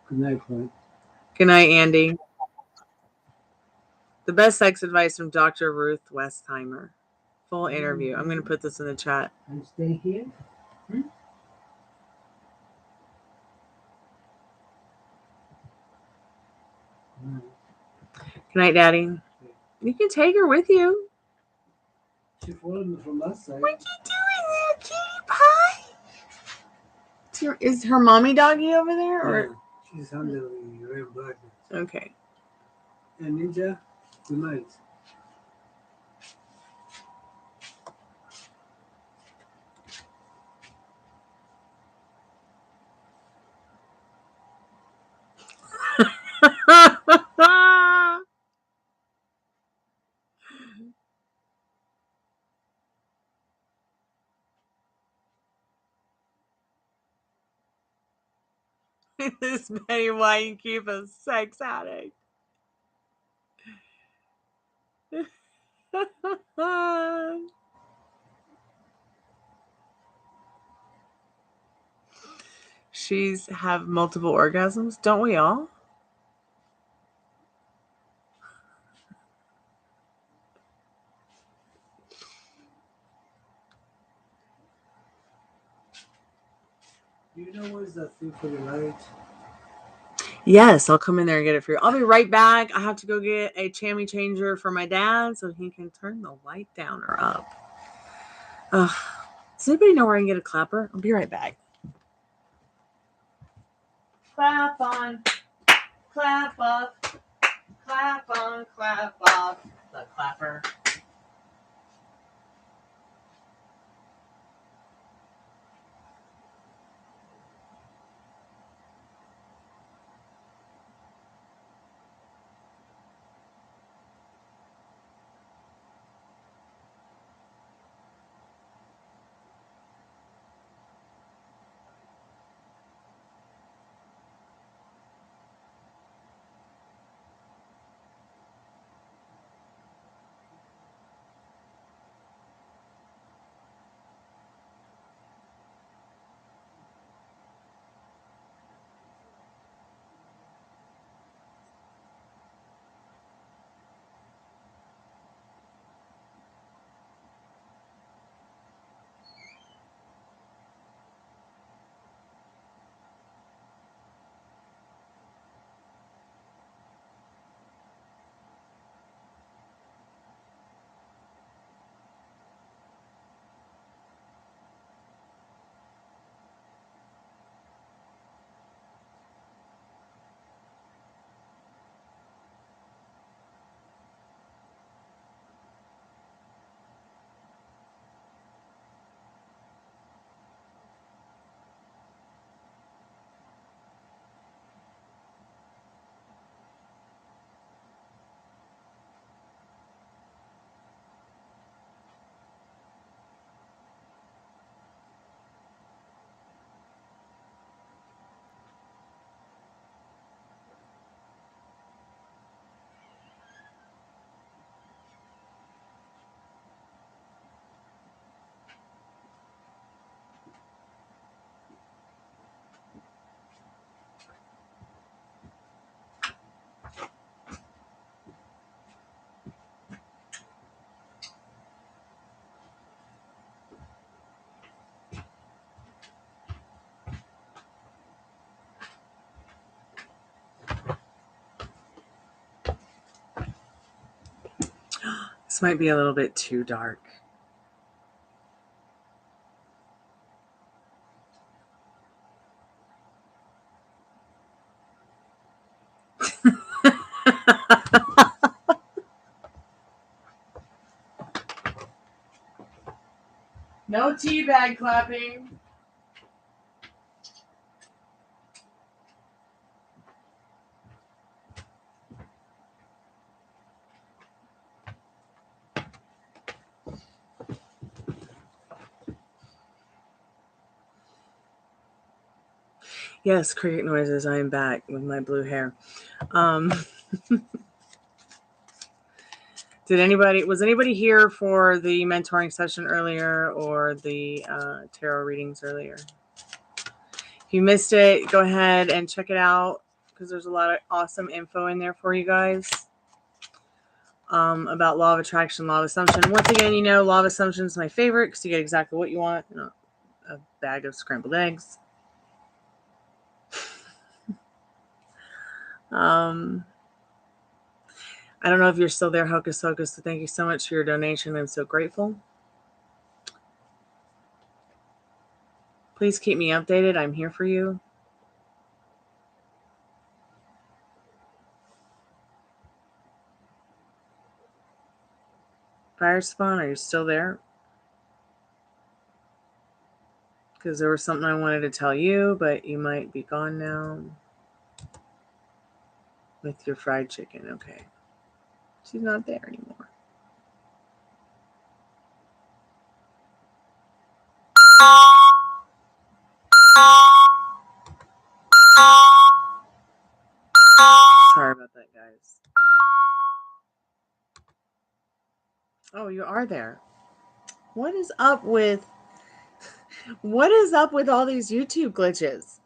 night, Clint. Good night, Andy. The best sex advice from Dr. Ruth Westheimer. Full interview. I'm going to put this in the chat. And stay here? Good night, Daddy. You can take her with you. She followed from that side. What you doing there, cutie pie? Is her mommy doggy over there? Or? Yeah, She's under the red button. Okay. And Ninja, good night. This Betty White keep a sex addict. She's have multiple orgasms. Don't we all? Do you know where's the thing for the light? Yes, I'll come in there and get it for you. I'll be right back. I have to go get a chamois changer for my dad so he can turn the light down or up. Does anybody know where I can get a clapper? I'll be right back. Clap on, clap off, clap on, clap off. The clapper. This might be a little bit too dark. No teabag clapping. Yes, cricket noises. I am back with my blue hair. Was anybody here for the mentoring session earlier or the tarot readings earlier? If you missed it, go ahead and check it out because there's a lot of awesome info in there for you guys about law of attraction, law of assumption. Once again, you know, law of assumption is my favorite because you get exactly what you want. You know, a bag of scrambled eggs. I don't know if you're still there, Hocus Hocus, so thank you so much for your donation. I'm so grateful. Please keep me updated. I'm here for you. Fire Spawn, are you still there? Because there was something I wanted to tell you, but you might be gone now. With your fried chicken, okay. She's not there anymore. Sorry about that, guys. Oh, you are there. What is up with all these YouTube glitches?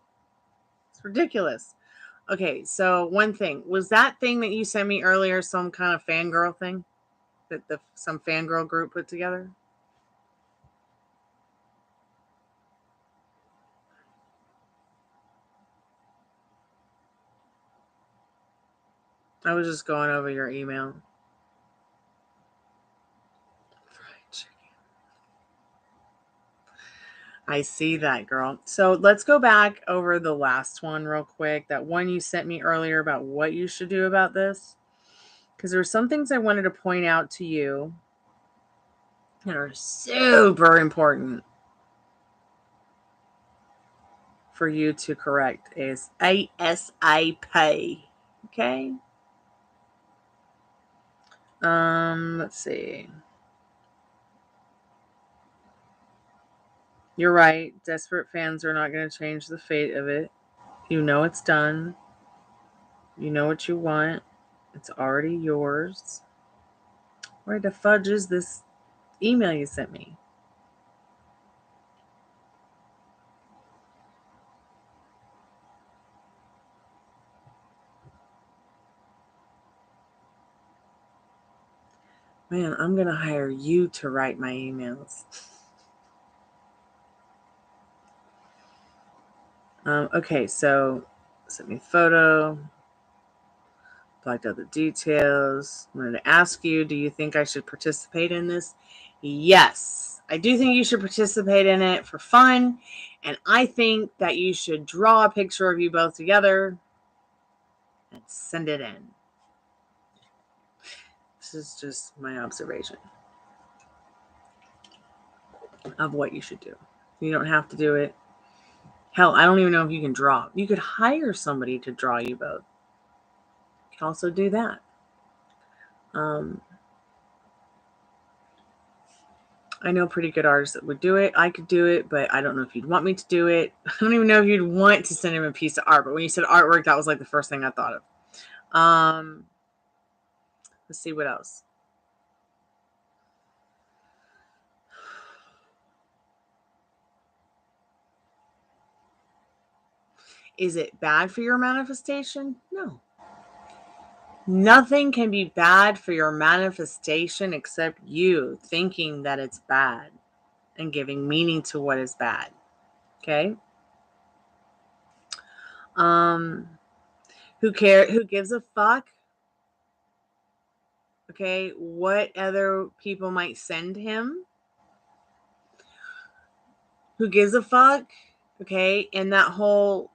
It's ridiculous. Okay, so one thing. Was that thing that you sent me earlier some kind of fangirl thing that some fangirl group put together? I was just going over your email. Fried chicken. I see that, girl. So let's go back over the last one real quick. That one you sent me earlier about what you should do about this. Because there were some things I wanted to point out to you that are super important for you to correct is ASAP. Okay? Let's see. You're right. Desperate fans are not going to change the fate of it. You know it's done. You know what you want. It's already yours. Where the fudge is this email you sent me? Man, I'm going to hire you to write my emails. Okay, so sent me a photo. Blacked out the details. I'm going to ask you, do you think I should participate in this? Yes, I do think you should participate in it for fun. And I think that you should draw a picture of you both together and send it in. This is just my observation of what you should do. You don't have to do it. Hell, I don't even know if you can draw. You could hire somebody to draw you both. You can also do that. I know pretty good artists that would do it. I could do it, but I don't know if you'd want me to do it. I don't even know if you'd want to send him a piece of art. But when you said artwork, that was like the first thing I thought of. Let's see what else. Is it bad for your manifestation? No. Nothing can be bad for your manifestation except you thinking that it's bad and giving meaning to what is bad. Okay? Who cares? Who gives a fuck? Okay, what other people might send him? Who gives a fuck? Okay, and that whole,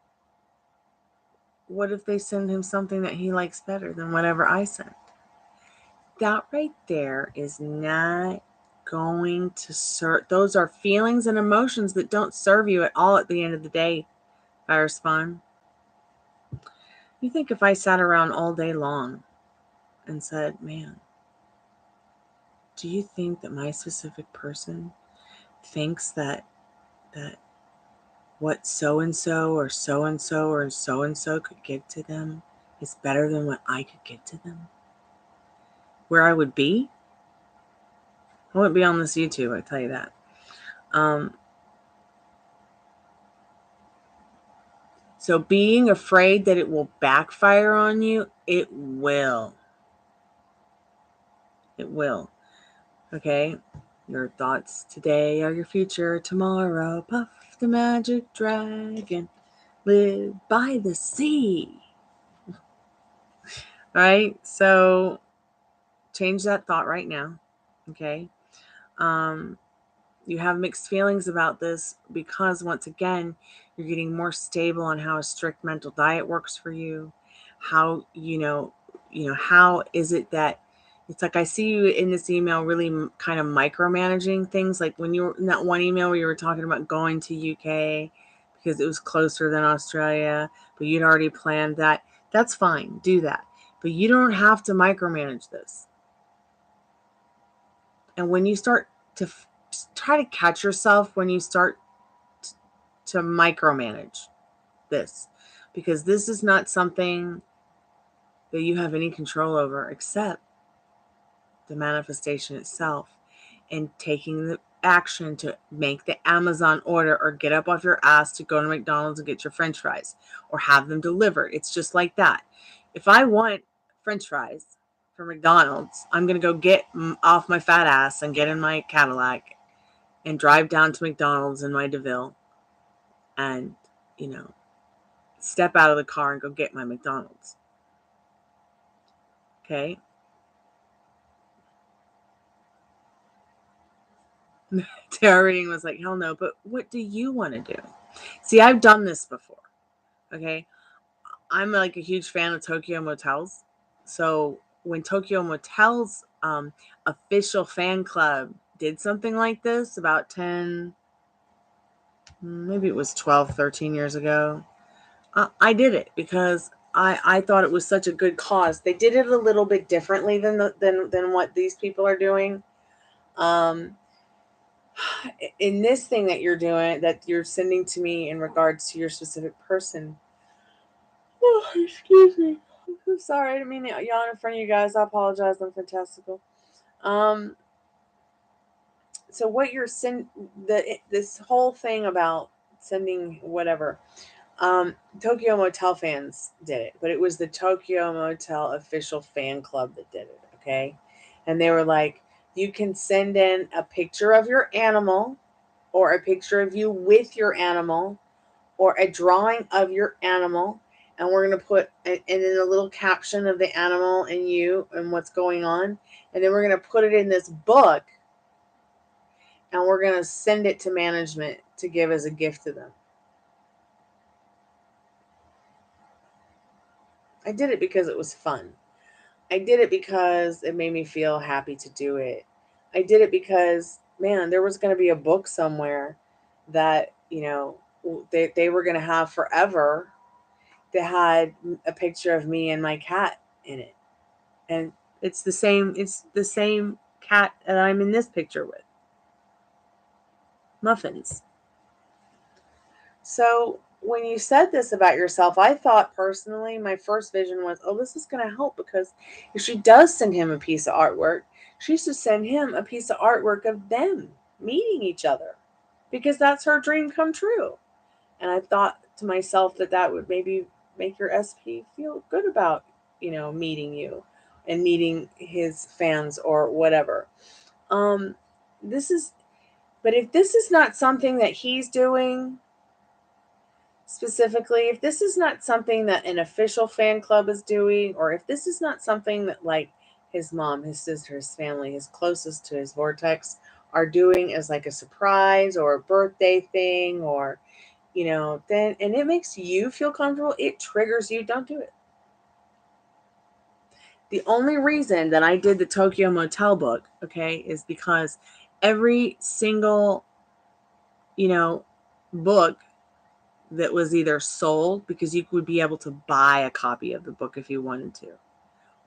what if they send him something that he likes better than whatever I sent? That right there is not going to serve. Those are feelings and emotions that don't serve you at all at the end of the day, Fire Spawn. You think if I sat around all day long and said, man, do you think that my specific person thinks that what so-and-so or so-and-so or so-and-so could give to them is better than what I could give to them? Where I would be? I wouldn't be on this YouTube, I tell you that. So being afraid that it will backfire on you, it will. It will. Okay? Your thoughts today are your future tomorrow. Puff the magic dragon. Live by the sea. Right? So change that thought right now. Okay? You have mixed feelings about this because, once again, you're getting more stable on how a strict mental diet works for you. How, how is it that It's like I see you in this email really kind of micromanaging things. Like when you were in that one email where you were talking about going to UK because it was closer than Australia, but you'd already planned that. That's fine. Do that. But you don't have to micromanage this. And when you start to try to catch yourself when you start to micromanage this, because this is not something that you have any control over except the manifestation itself, and taking the action to make the Amazon order or get up off your ass to go to McDonald's and get your French fries or have them delivered. It's just like that. If I want French fries from McDonald's, I'm going to go get off my fat ass and get in my Cadillac and drive down to McDonald's in my DeVille and, step out of the car and go get my McDonald's. Okay? Tarot reading was like, hell no, but what do you want to do? See, I've done this before. Okay? I'm like a huge fan of Tokyo Motels. So when Tokyo Motels official fan club did something like this about 10, maybe it was 12, 13 years ago, I did it because I thought it was such a good cause. They did it a little bit differently than what these people are doing. In this thing that you're doing, that you're sending to me in regards to your specific person. Oh, excuse me. I'm sorry, I didn't mean to yawn in front of you guys. I apologize. I'm fantastical. So what you're this whole thing about sending whatever, Tokyo Motel fans did it, but it was the Tokyo Motel official fan club that did it. Okay, and they were like, you can send in a picture of your animal, or a picture of you with your animal, or a drawing of your animal, and we're going to put and then a little caption of the animal and you and what's going on, and then we're going to put it in this book, and we're going to send it to management to give as a gift to them. I did it because it was fun. I did it because it made me feel happy to do it. I did it because, man, there was going to be a book somewhere that, they were going to have forever that had a picture of me and my cat in it. And it's the same cat that I'm in this picture with. Muffins. So when you said this about yourself, I thought personally, my first vision was, oh, this is going to help, because if she does send him a piece of artwork, she should send him a piece of artwork of them meeting each other, because that's her dream come true. And I thought to myself that would maybe make your SP feel good about, meeting you and meeting his fans or whatever. But if this is not something that he's doing specifically, if this is not something that an official fan club is doing, or if this is not something that like his mom, his sister, his family, his closest to his vortex are doing as like a surprise or a birthday thing, or then, and it makes you feel comfortable, it triggers you, don't do it. The only reason that I did the Tokyo Motel book, okay, is because every single, book that was either sold, because you would be able to buy a copy of the book if you wanted to,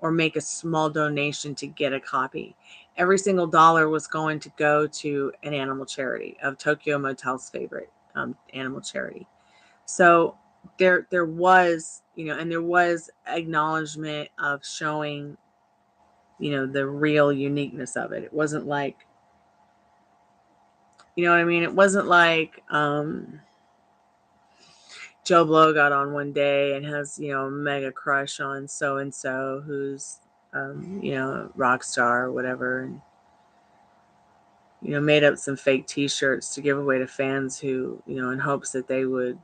or make a small donation to get a copy. Every single dollar was going to go to an animal charity, of Tokyo Motel's favorite animal charity. So there was, and there was acknowledgement of showing, the real uniqueness of it. It wasn't like, you know what I mean? It wasn't like Joe Blow got on one day and has, a mega crush on so-and-so who's, rock star or whatever. And, made up some fake t-shirts to give away to fans who, in hopes that they would,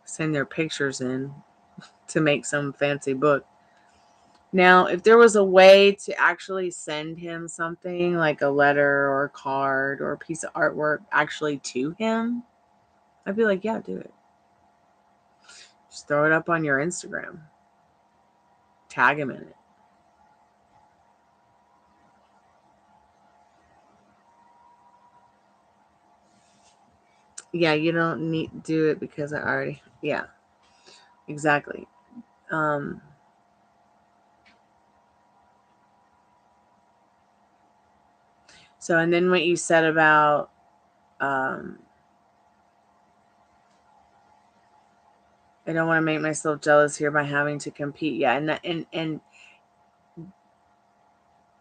send their pictures in to make some fancy book. Now, if there was a way to actually send him something like a letter or a card or a piece of artwork actually to him, I'd be like, yeah, do it. Just throw it up on your Instagram. Tag him in it. Yeah, you don't need to do it because I already, yeah, exactly. So, and then what you said about, I don't want to make myself jealous here by having to compete. Yeah, and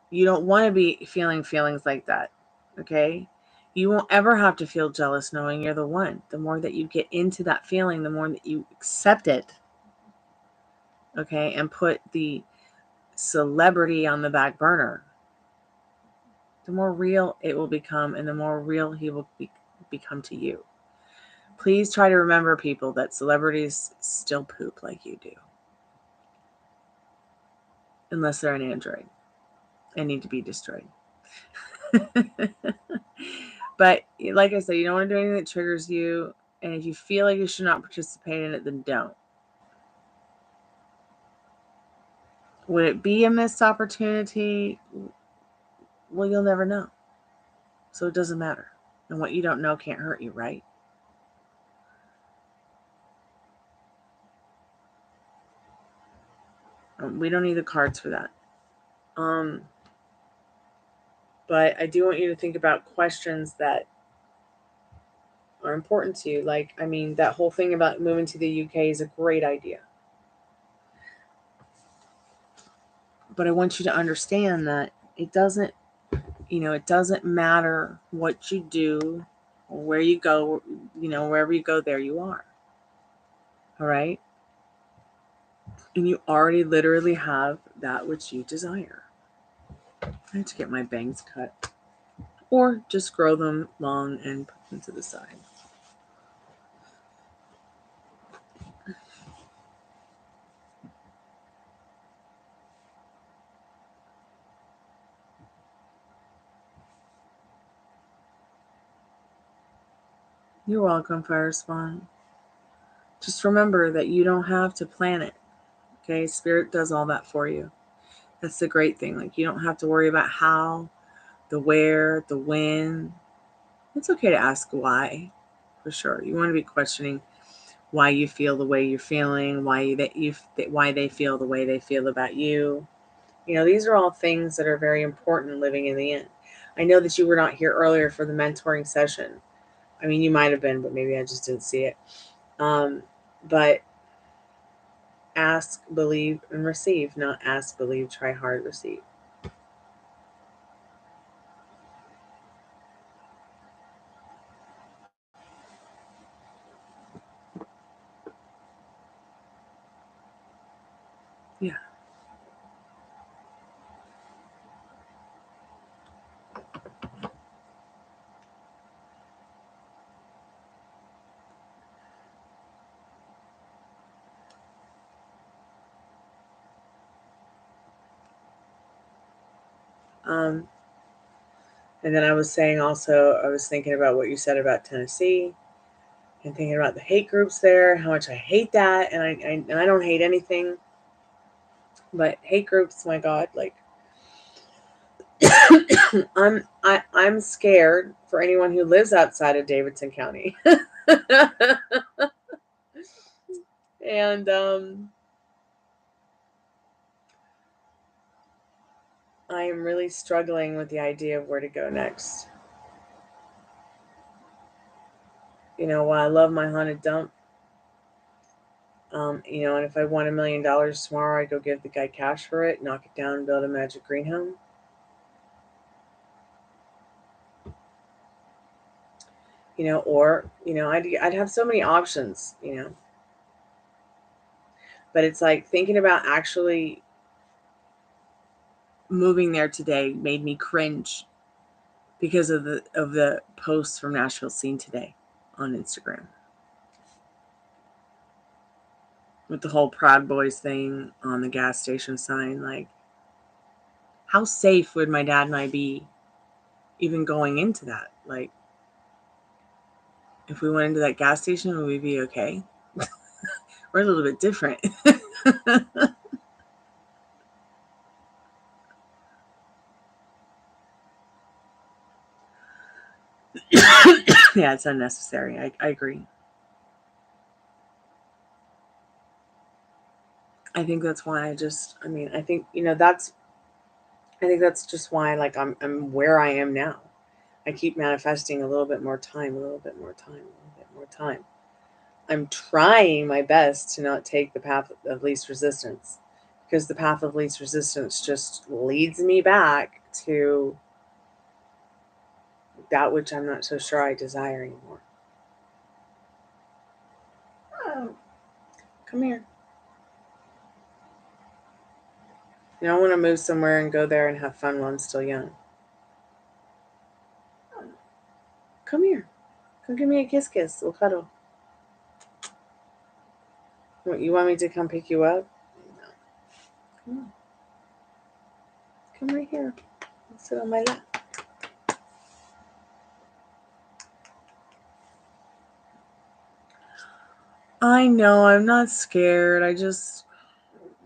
you don't want to be feeling feelings like that. Okay? You won't ever have to feel jealous knowing you're the one. The more that you get into that feeling, the more that you accept it. Okay? And put the celebrity on the back burner, the more real it will become and the more real he will become to you. Please try to remember, people, that celebrities still poop like you do. Unless they're an android and need to be destroyed. But like I said, you don't want to do anything that triggers you. And if you feel like you should not participate in it, then don't. Would it be a missed opportunity? Well, you'll never know. So it doesn't matter. And what you don't know can't hurt you, right? We don't need the cards for that. But I do want you to think about questions that are important to you. Like, I mean, that whole thing about moving to the UK is a great idea. But I want you to understand that it doesn't matter what you do or where you go, wherever you go, there you are. All right? And you already literally have that which you desire. I have to get my bangs cut. Or just grow them long and put them to the side. You're welcome, Fire Spawn. Just remember that you don't have to plan it. Okay? Spirit does all that for you. That's the great thing. Like, you don't have to worry about how, the where, the when. It's okay to ask why, for sure. You want to be questioning why you feel the way you're feeling, why they feel the way they feel about you. These are all things that are very important living in the end. I know that you were not here earlier for the mentoring session. I mean, you might have been, but maybe I just didn't see it. But ask, believe, and receive, not ask, believe, try hard, receive. Yeah. And then I was saying also, I was thinking about what you said about Tennessee and thinking about the hate groups there, how much I hate that. And I don't hate anything, but hate groups, my God, like, I'm scared for anyone who lives outside of Davidson County. And I am really struggling with the idea of where to go next. While I love my haunted dump, and if I won $1 million tomorrow, I'd go give the guy cash for it, knock it down, and build a magic green home. Or I'd have so many options. But it's like thinking about actually moving there today made me cringe because of the posts from Nashville Scene today on Instagram. With the whole Proud Boys thing on the gas station sign. Like, how safe would my dad and I be even going into that? Like, if we went into that gas station, would we be okay? We're a little bit different. Yeah, it's unnecessary. I agree. I think that's why I think, I think that's just why, like, I'm where I am now. I keep manifesting a little bit more time, a little bit more time, a little bit more time. I'm trying my best to not take the path of least resistance, because the path of least resistance just leads me back to that which I'm not so sure I desire anymore. Oh, come here. You don't want to move somewhere and go there and have fun while I'm still young. Come here. Come give me a kiss. We'll cuddle. What, you want me to come pick you up? No. Come on. Come right here. Sit on my lap. I know, I'm not scared.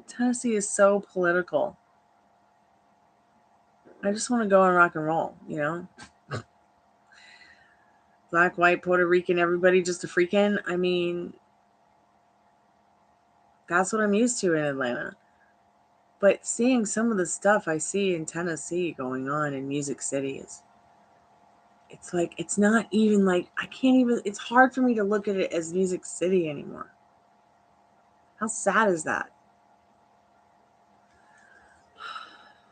Tennessee is so political. I just want to go and rock and roll, Black, white, Puerto Rican, everybody just a freaking. I mean, that's what I'm used to in Atlanta. But seeing some of the stuff I see in Tennessee going on in Music City it's like, it's not even like, it's hard for me to look at it as Music City anymore. How sad is that?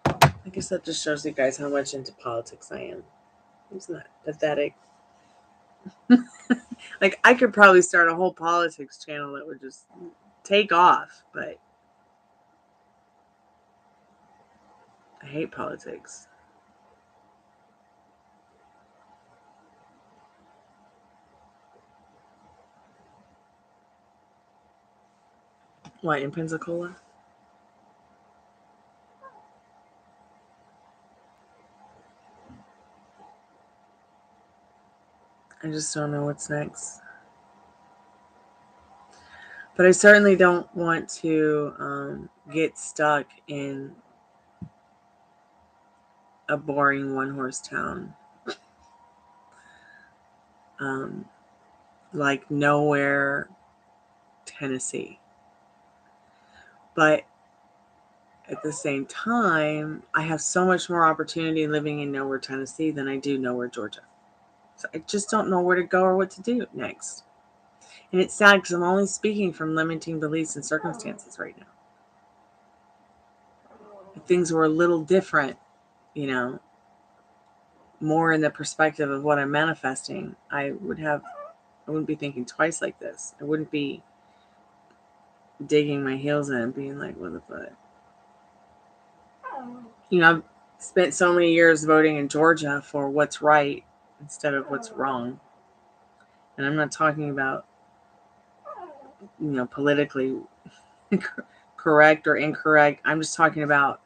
I guess that just shows you guys how much into politics I am. Isn't that pathetic? Like, I could probably start a whole politics channel that would just take off, but I hate politics. What, in Pensacola? I just don't know what's next. But I certainly don't want to get stuck in a boring one-horse town. Like nowhere, Tennessee. But at the same time, I have so much more opportunity living in nowhere, Tennessee than I do nowhere, Georgia. So I just don't know where to go or what to do next. And it's sad because I'm only speaking from limiting beliefs and circumstances right now. If things were a little different, more in the perspective of what I'm manifesting, I wouldn't be thinking twice like this. I wouldn't be digging my heels in and being like, what the fuck? I've spent so many years voting in Georgia for what's right instead of what's wrong. And I'm not talking about, politically correct or incorrect. I'm just talking about,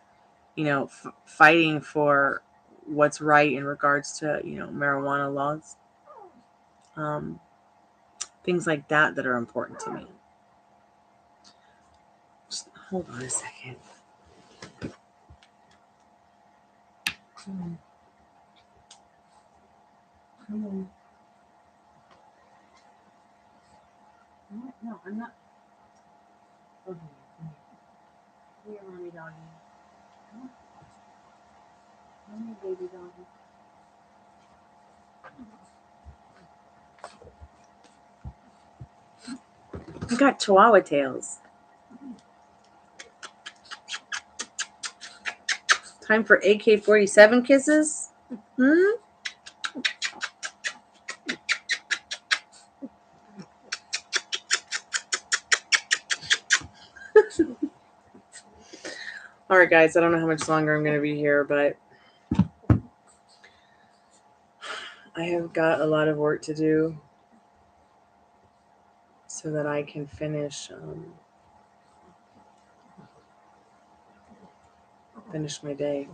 fighting for what's right in regards to, marijuana laws. Things like that are important to me. Just hold on a second. Come on. No, I'm not. Okay. Come here, mommy doggy. Come here, baby doggy. I got chihuahua tails. Time for AK-47 kisses? All right, guys, I don't know how much longer I'm going to be here, but I have got a lot of work to do so that I can finish my day.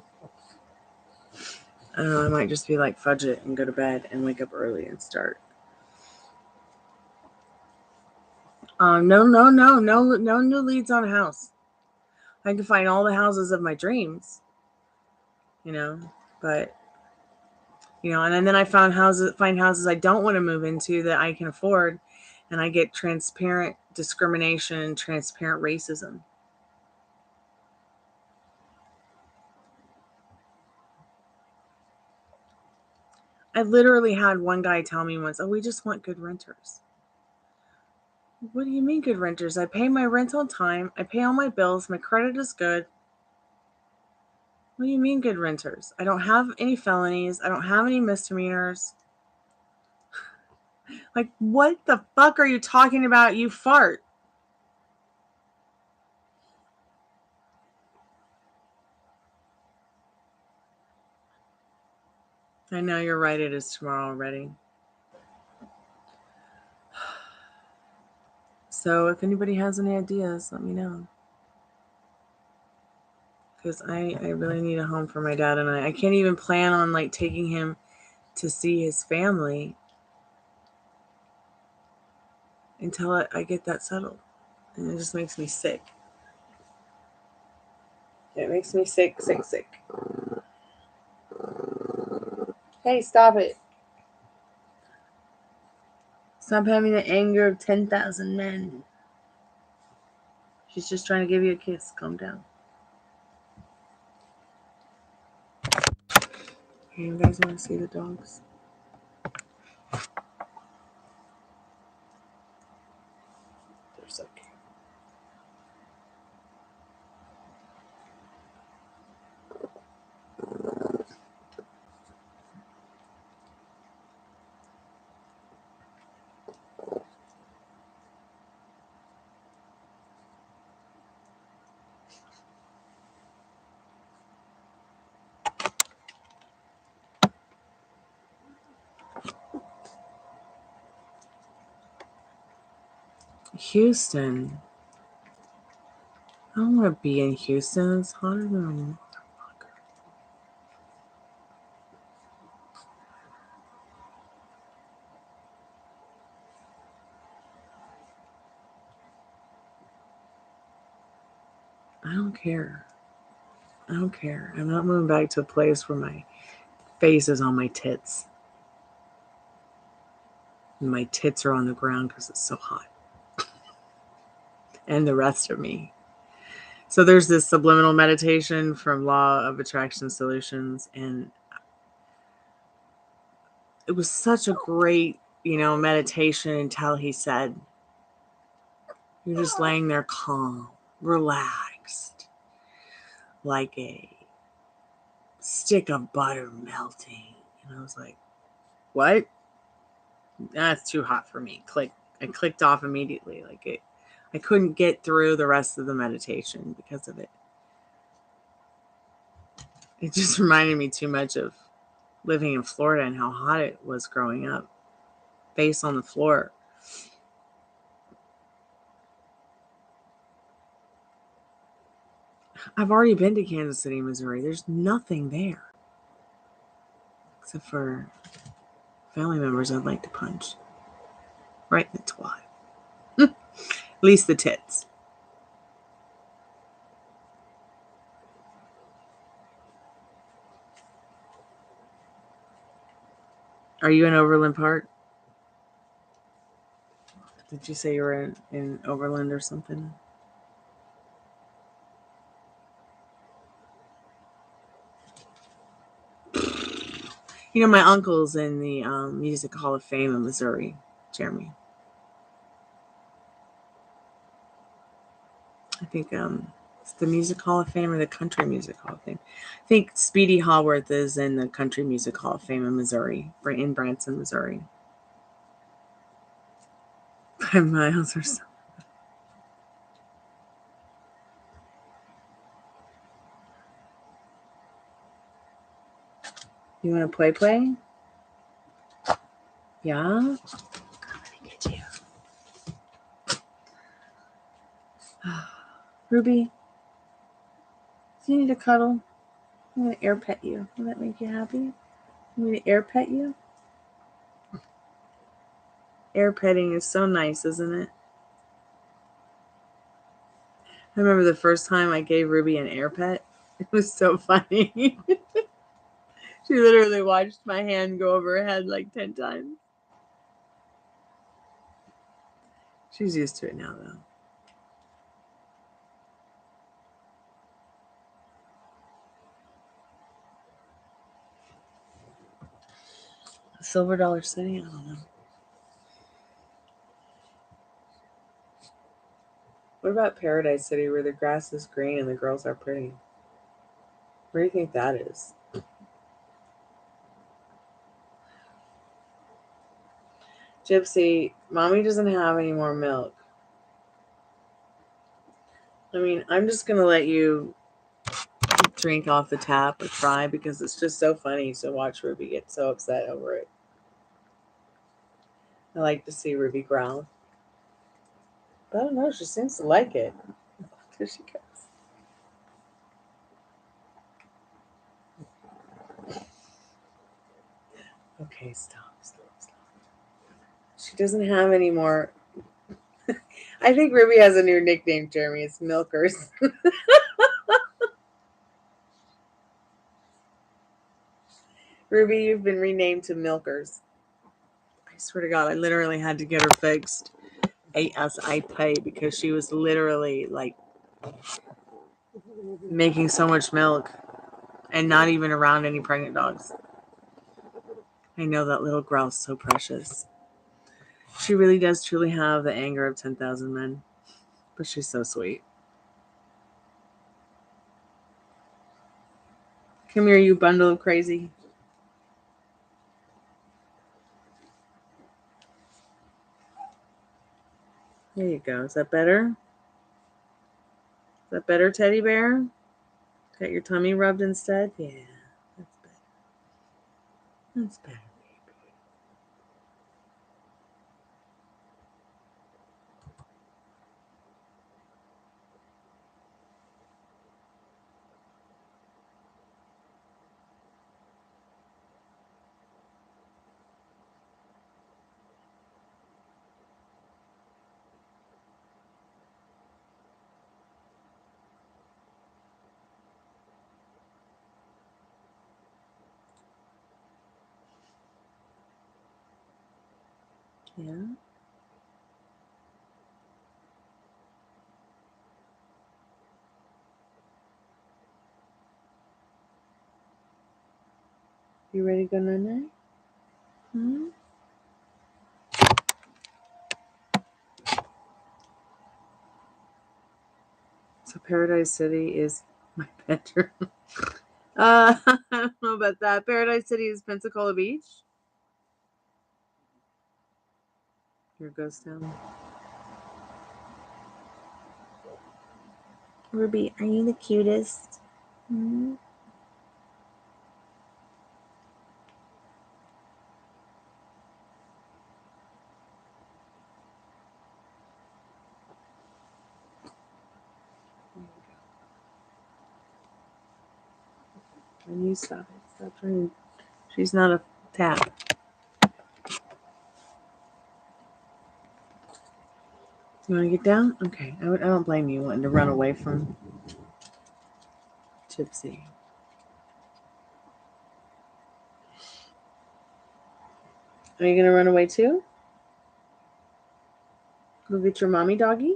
I don't know, I might just be like, fudge it and go to bed and wake up early and start. No new leads on a house. I can find all the houses of my dreams, but You know, and then I find houses I don't want to move into that I can afford, and I get transparent discrimination and transparent racism. I literally had one guy tell me once, "Oh, we just want good renters." What do you mean good renters? I pay my rent on time. I pay all my bills. My credit is good. What do you mean good renters? I don't have any felonies. I don't have any misdemeanors. Like, what the fuck are you talking about, you fart? I know, you're right. It is tomorrow already. So if anybody has any ideas, let me know. Because I really need a home for my dad and I can't even plan on like taking him to see his family until I get that settled. And it just makes me sick. It makes me sick. Hey, stop it. Stop having the anger of 10,000 men. She's just trying to give you a kiss. Calm down. Hey, you guys want to see the dogs? They're so cute. Houston. I don't want to be in Houston. It's hotter than a motherfucker. I don't care. I don't care. I'm not moving back to a place where my face is on my tits. And my tits are on the ground because it's so hot. And the rest of me. So there's this subliminal meditation from Lawofattraction Solutions, and it was such a great, meditation until he said, you're just laying there calm, relaxed, like a stick of butter melting. And I was like, what? That's too hot for me. Click. I clicked off immediately. I couldn't get through the rest of the meditation because of it. It just reminded me too much of living in Florida and how hot it was growing up. Face on the floor. I've already been to Kansas City, Missouri. There's nothing there. Except for family members I'd like to punch. Right in the twat. At least the tits. Are you in Overland Park? Did you say you were in Overland or something? My uncle's in the Music Hall of Fame in Missouri, Jeremy. I think it's the Music Hall of Fame or the Country Music Hall of Fame. I think Speedy Hallworth is in the Country Music Hall of Fame in Missouri, in Branson, Missouri. 5 miles or so. You want to play? Yeah? Let me get you. Ruby, do you need a cuddle? I'm going to air pet you. Will that make you happy? I'm going to air pet you. Air petting is so nice, isn't it? I remember the first time I gave Ruby an air pet. It was so funny. She literally watched my hand go over her head like 10 times. She's used to it now, though. Silver Dollar City? I don't know. What about Paradise City where the grass is green and the girls are pretty? Where do you think that is? Gypsy, Mommy doesn't have any more milk. I mean, I'm just going to let you drink off the tap or try because it's just so funny to watch Ruby get so upset over it. I like to see Ruby growl. But I don't know, she seems to like it. There she goes. Okay, stop. She doesn't have any more. I think Ruby has a new nickname, Jeremy. It's Milkers. Ruby, you've been renamed to Milkers. I swear to God, I literally had to get her fixed ASAP because she was literally like making so much milk and not even around any pregnant dogs. I know that little girl's so precious. She really does truly have the anger of 10,000 men, but she's so sweet. Come here, you bundle of crazy. There you go. Is that better? Is that better, teddy bear? Got your tummy rubbed instead? Yeah, that's better. That's better, baby. Yeah. You ready to go night-night? Hmm? So Paradise City is my bedroom. I don't know about that. Paradise City is Pensacola Beach. Your ghost town. Ruby, are you the cutest? Hmm? And you stop it. Stop trying. She's not a tap. You want to get down? Okay. I don't blame you wanting to run away from Gypsy. Are you going to run away too? Go get your mommy doggy?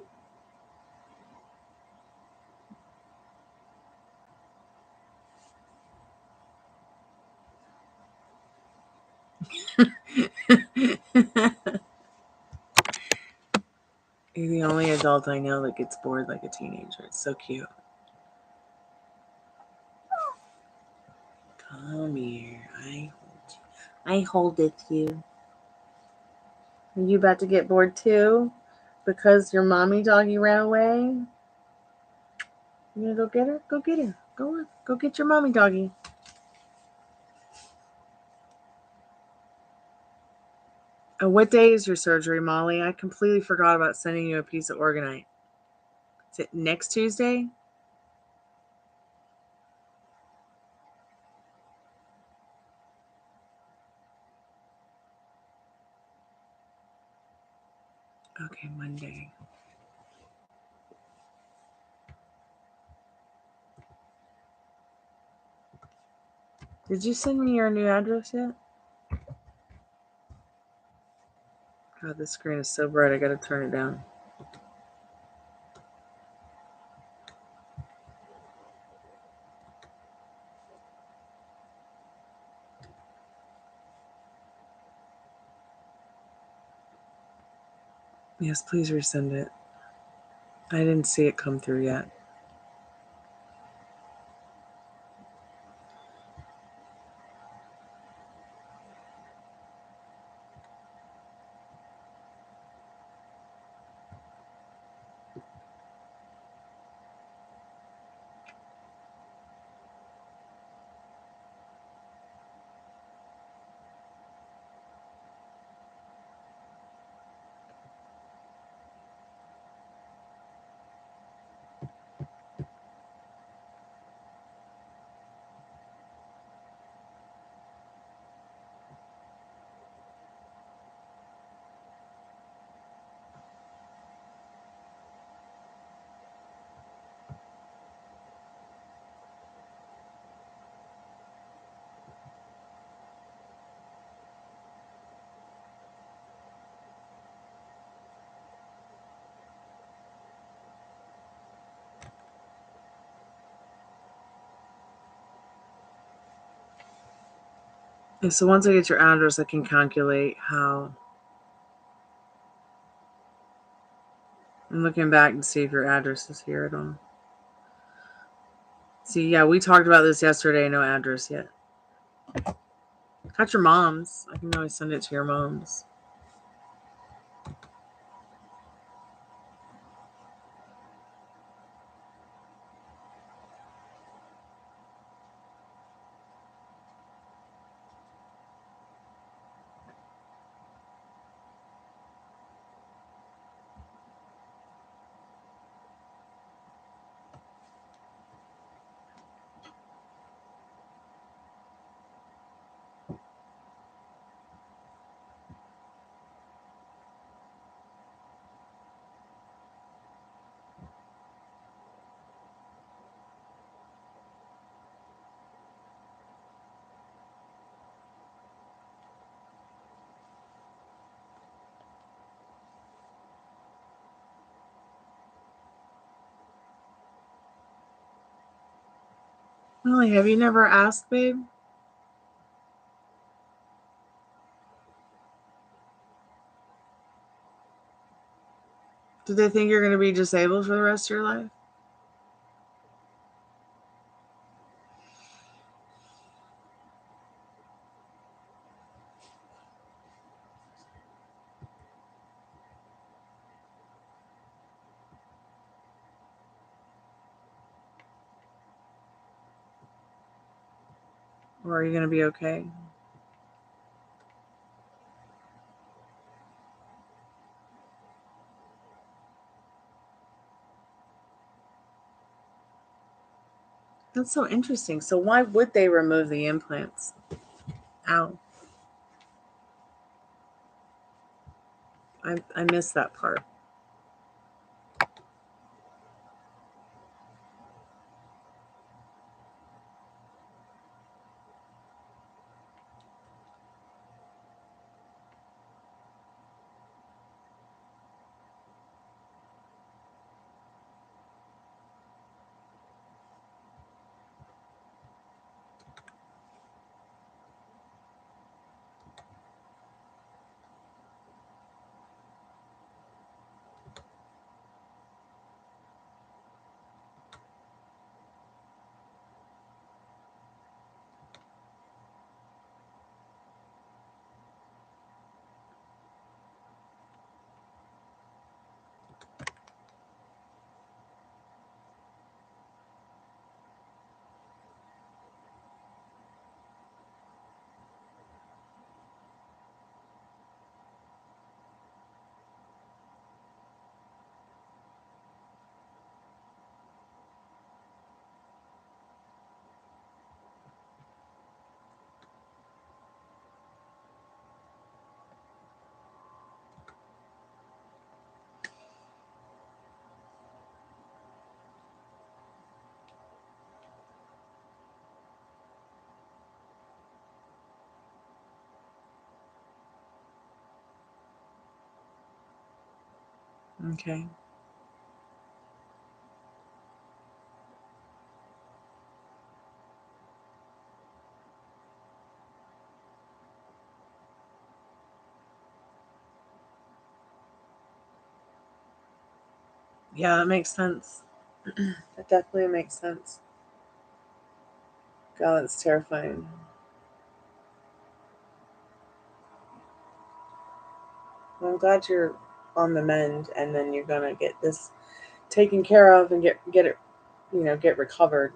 You're the only adult I know that gets bored like a teenager. It's so cute. Come here. I hold it you. Are you about to get bored too? Because your mommy doggy ran away? You gonna go get her? Go get her. Go on. Go get your mommy doggy. What day is your surgery, Molly? I completely forgot about sending you a piece of organite. Is it next Tuesday? Okay, Monday. Did you send me your new address yet? God, this screen is so bright, I gotta turn it down. Yes, please resend it. I didn't see it come through yet. Okay, so once I get your address, I can calculate how. I'm looking back to see if your address is here at all. See, yeah, we talked about this yesterday. No address yet. Got your mom's. I can always send it to your mom's. Really, have you never asked, babe? Do they think you're going to be disabled for the rest of your life? Or are you going to be okay? That's so interesting. So why would they remove the implants? Ow. I missed that part. Okay. Yeah, that makes sense. That definitely makes sense. God, that's terrifying. Well, I'm glad you're on the mend, and then you're gonna get this taken care of and get it, get recovered,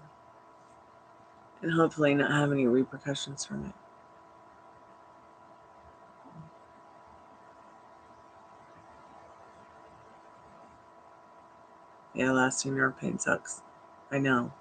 and hopefully not have any repercussions from it. Yeah, lasting nerve pain sucks. I know.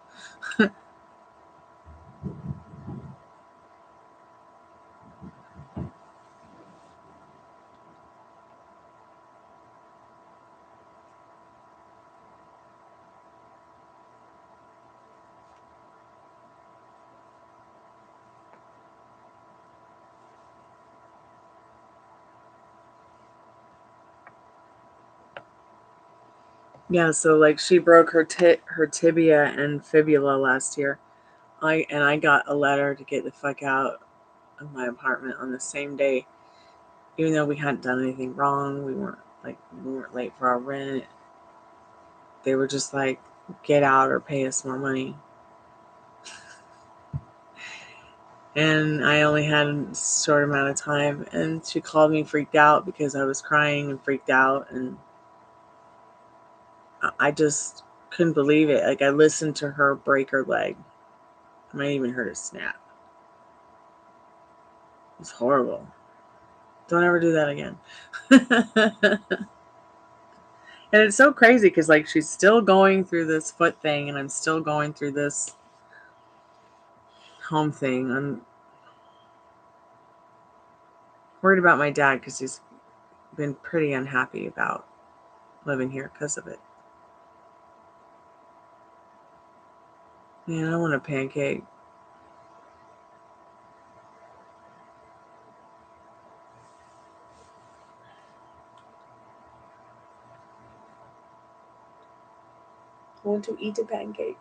Yeah, so like she broke her tibia and fibula last year. I got a letter to get the fuck out of my apartment on the same day, even though we hadn't done anything wrong. We weren't late for our rent. They were just like, get out or pay us more money. And I only had a short amount of time, and she called me freaked out because I was crying and freaked out, and I just couldn't believe it. Like, I listened to her break her leg. I might even heard it snap. It's horrible. Don't ever do that again. And it's so crazy because like she's still going through this foot thing, and I'm still going through this home thing. I'm worried about my dad because he's been pretty unhappy about living here because of it. Man, I want a pancake. I want to eat a pancake.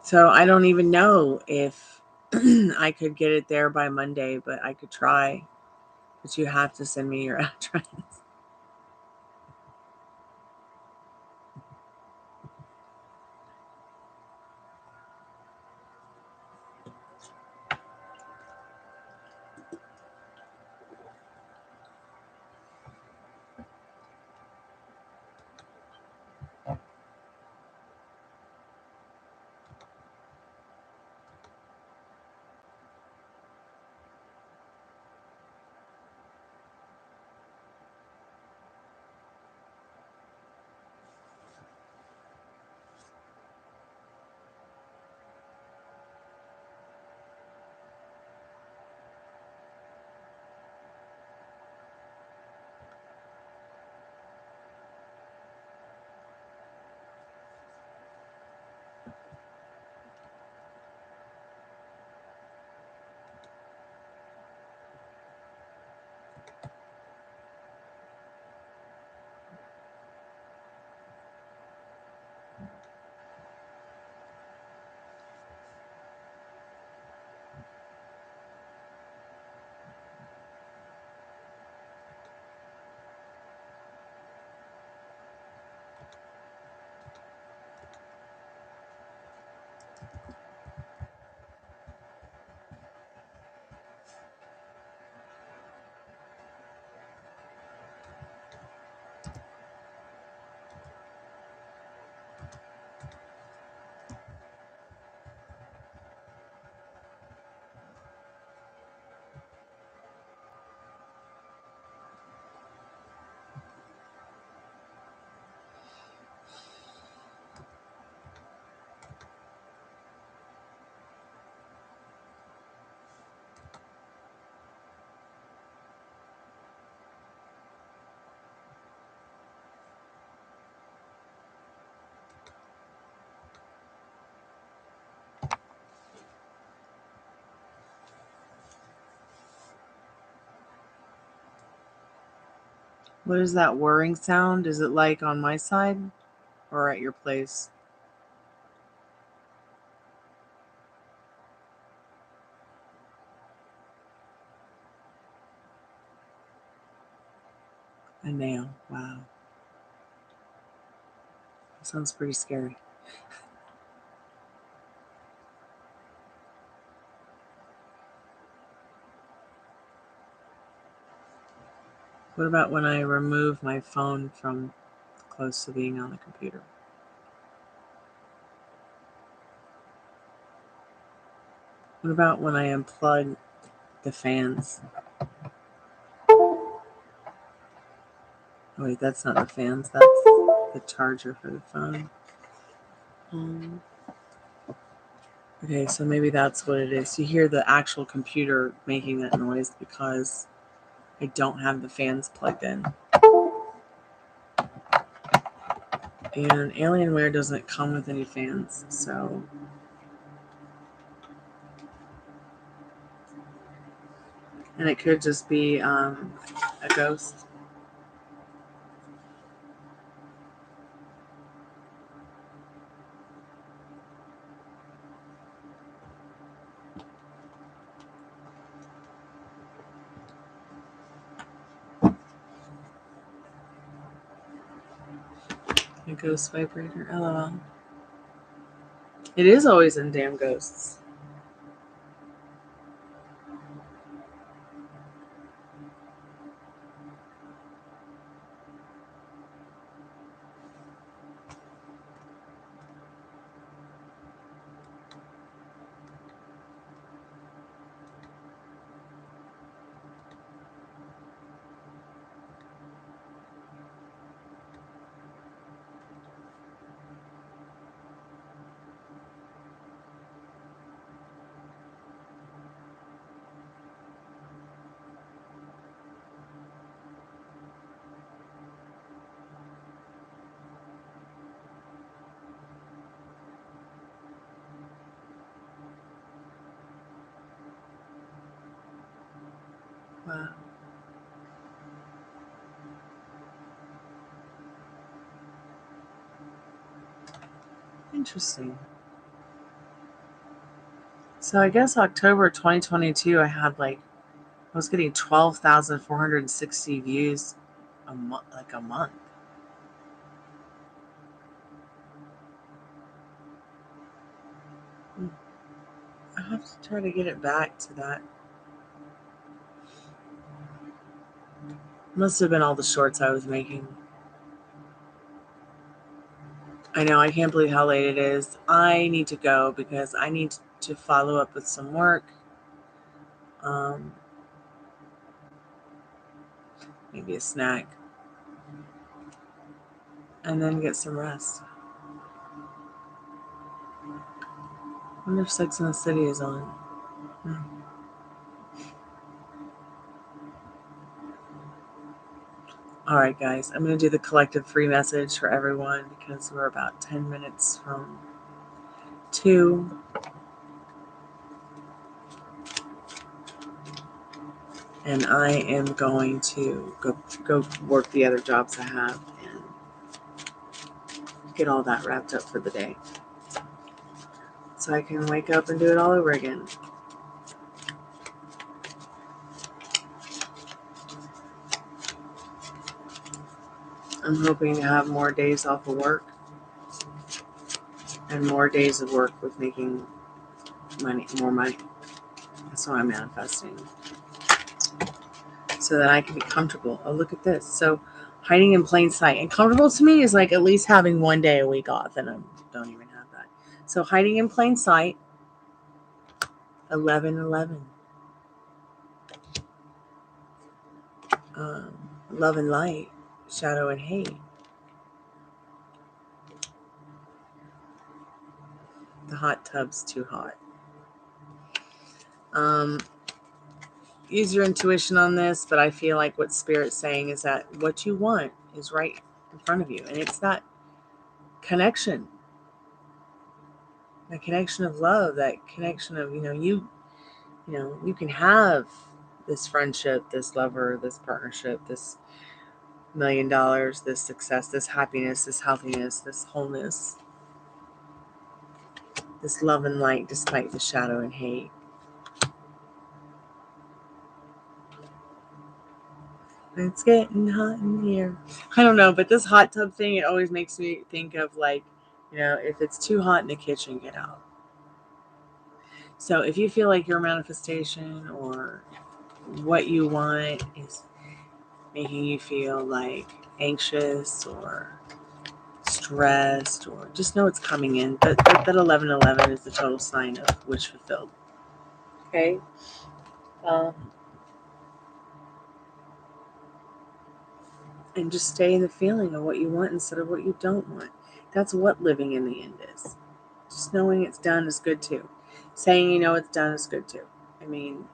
So I don't even know if I could get it there by Monday, but I could try. But you have to send me your address. What is that whirring sound? Is it like on my side or at your place? A nail. Wow. That sounds pretty scary. What about when I remove my phone from close to being on the computer? What about when I unplug the fans? Oh, wait, that's not the fans. That's the charger for the phone. Okay, so maybe that's what it is. You hear the actual computer making that noise because I don't have the fans plugged in. And Alienware doesn't come with any fans, so and it could just be a ghost. A ghost vibrator. LOL. It is always in damn ghosts. Wow. Interesting. So I guess October 2022, I was getting 12,460 views a month, like a month. I have to try to get it back to that. Must have been all the shorts I was making. I know, I can't believe how late it is. I need to go because I need to follow up with some work. Maybe a snack. And then get some rest. I wonder if Sex and the City is on. All right, guys. I'm going to do the collective free message for everyone because we're about 10 minutes from 2. And I am going to go work the other jobs I have and get all that wrapped up for the day. So I can wake up and do it all over again. I'm hoping to have more days off of work and more days of work with making money, more money. That's what I'm manifesting. So that I can be comfortable. Oh, look at this. So hiding in plain sight. And comfortable to me is like at least having 1 day a week off, and I don't even have that. So hiding in plain sight, 11:11. Love and light, shadow and hate. The hot tub's too hot. Use your intuition on this, but I feel like what Spirit's saying is that what you want is right in front of you. And it's that connection. That connection of love, that connection of, you can have this friendship, this lover, this partnership, this million, this success, this happiness, this healthiness, this wholeness, this love and light despite the shadow and hate. It's getting hot in here. I don't know, but this hot tub thing, it always makes me think of, like, if it's too hot in the kitchen, get out. So if you feel like your manifestation or what you want is making you feel like anxious or stressed, or just know it's coming in, that 1111 is the total sign of wish fulfilled. Okay. And just stay in the feeling of what you want instead of what you don't want. That's what living in the end is. Just knowing it's done is good too. Saying you know it's done is good too. I mean,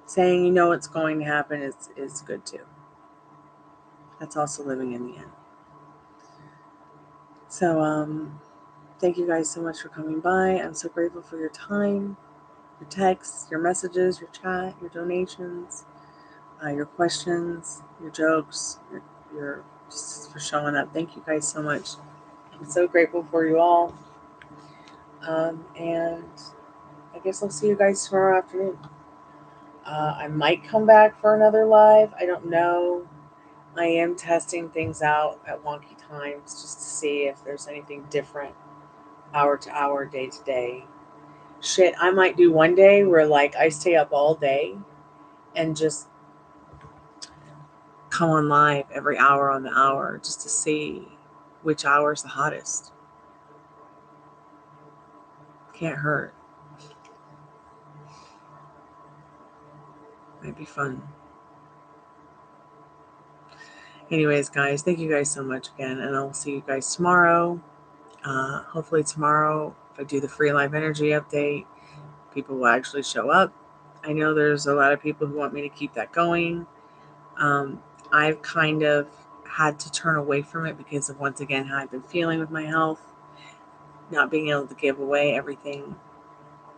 saying you know it's going to happen is good too. That's also living in the end. So, thank you guys so much for coming by. I'm so grateful for your time, your texts, your messages, your chat, your donations, your questions, your jokes, your just for showing up. Thank you guys so much. I'm so grateful for you all. And I guess I'll see you guys tomorrow afternoon. I might come back for another live. I don't know. I am testing things out at wonky times just to see if there's anything different hour to hour, day to day. Shit, I might do one day where, like, I stay up all day and just come on live every hour on the hour just to see which hour is the hottest. Can't hurt. Might be fun. Anyways, guys, thank you guys so much again, and I'll see you guys tomorrow. Hopefully tomorrow, if I do the free live energy update, people will actually show up. I know there's a lot of people who want me to keep that going. I've kind of had to turn away from it because of, once again, how I've been feeling with my health, not being able to give away everything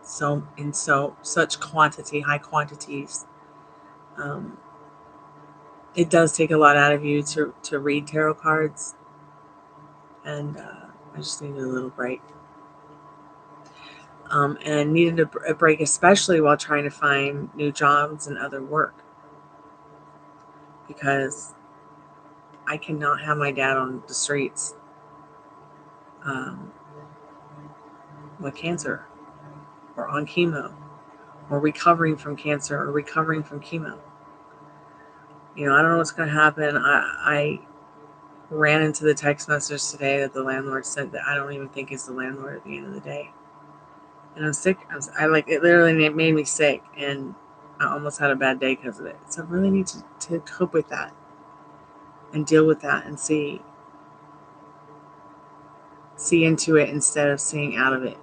such quantity, high quantities. It does take a lot out of you to read tarot cards, and I just needed a little break. And needed a break, especially while trying to find new jobs and other work, because I cannot have my dad on the streets with cancer, or on chemo, or recovering from cancer, or recovering from chemo. I don't know what's going to happen. I ran into the text message today that the landlord sent that I don't even think is the landlord at the end of the day. And I'm sick. It literally made me sick, and I almost had a bad day because of it. So I really need to cope with that and deal with that and see into it instead of seeing out of it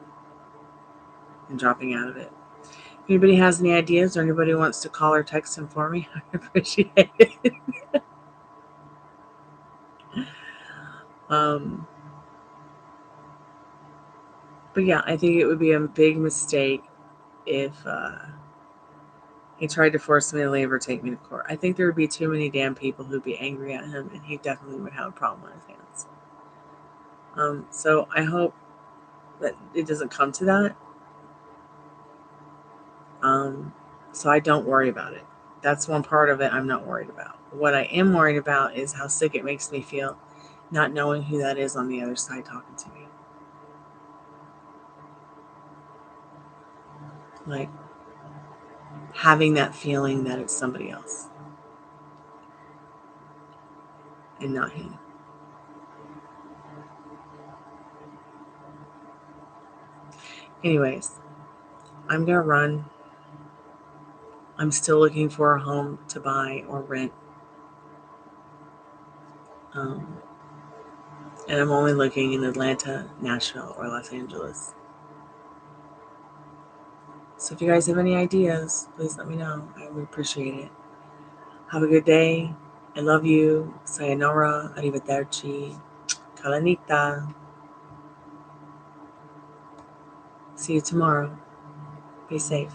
and dropping out of it. If anybody has any ideas or anybody wants to call or text him for me, I appreciate it. But yeah, I think it would be a big mistake if he tried to force me to leave or take me to court. I think there would be too many damn people who'd be angry at him, and he definitely would have a problem on his hands. So I hope that it doesn't come to that. So I don't worry about it. That's one part of it I'm not worried about. What I am worried about is how sick it makes me feel not knowing who that is on the other side talking to me. Like, having that feeling that it's somebody else and not him. Anyways, I'm going to run. I'm still looking for a home to buy or rent. And I'm only looking in Atlanta, Nashville, or Los Angeles. So if you guys have any ideas, please let me know. I would appreciate it. Have a good day. I love you. Sayonara. Arrivederci. Kalanita. See you tomorrow. Be safe.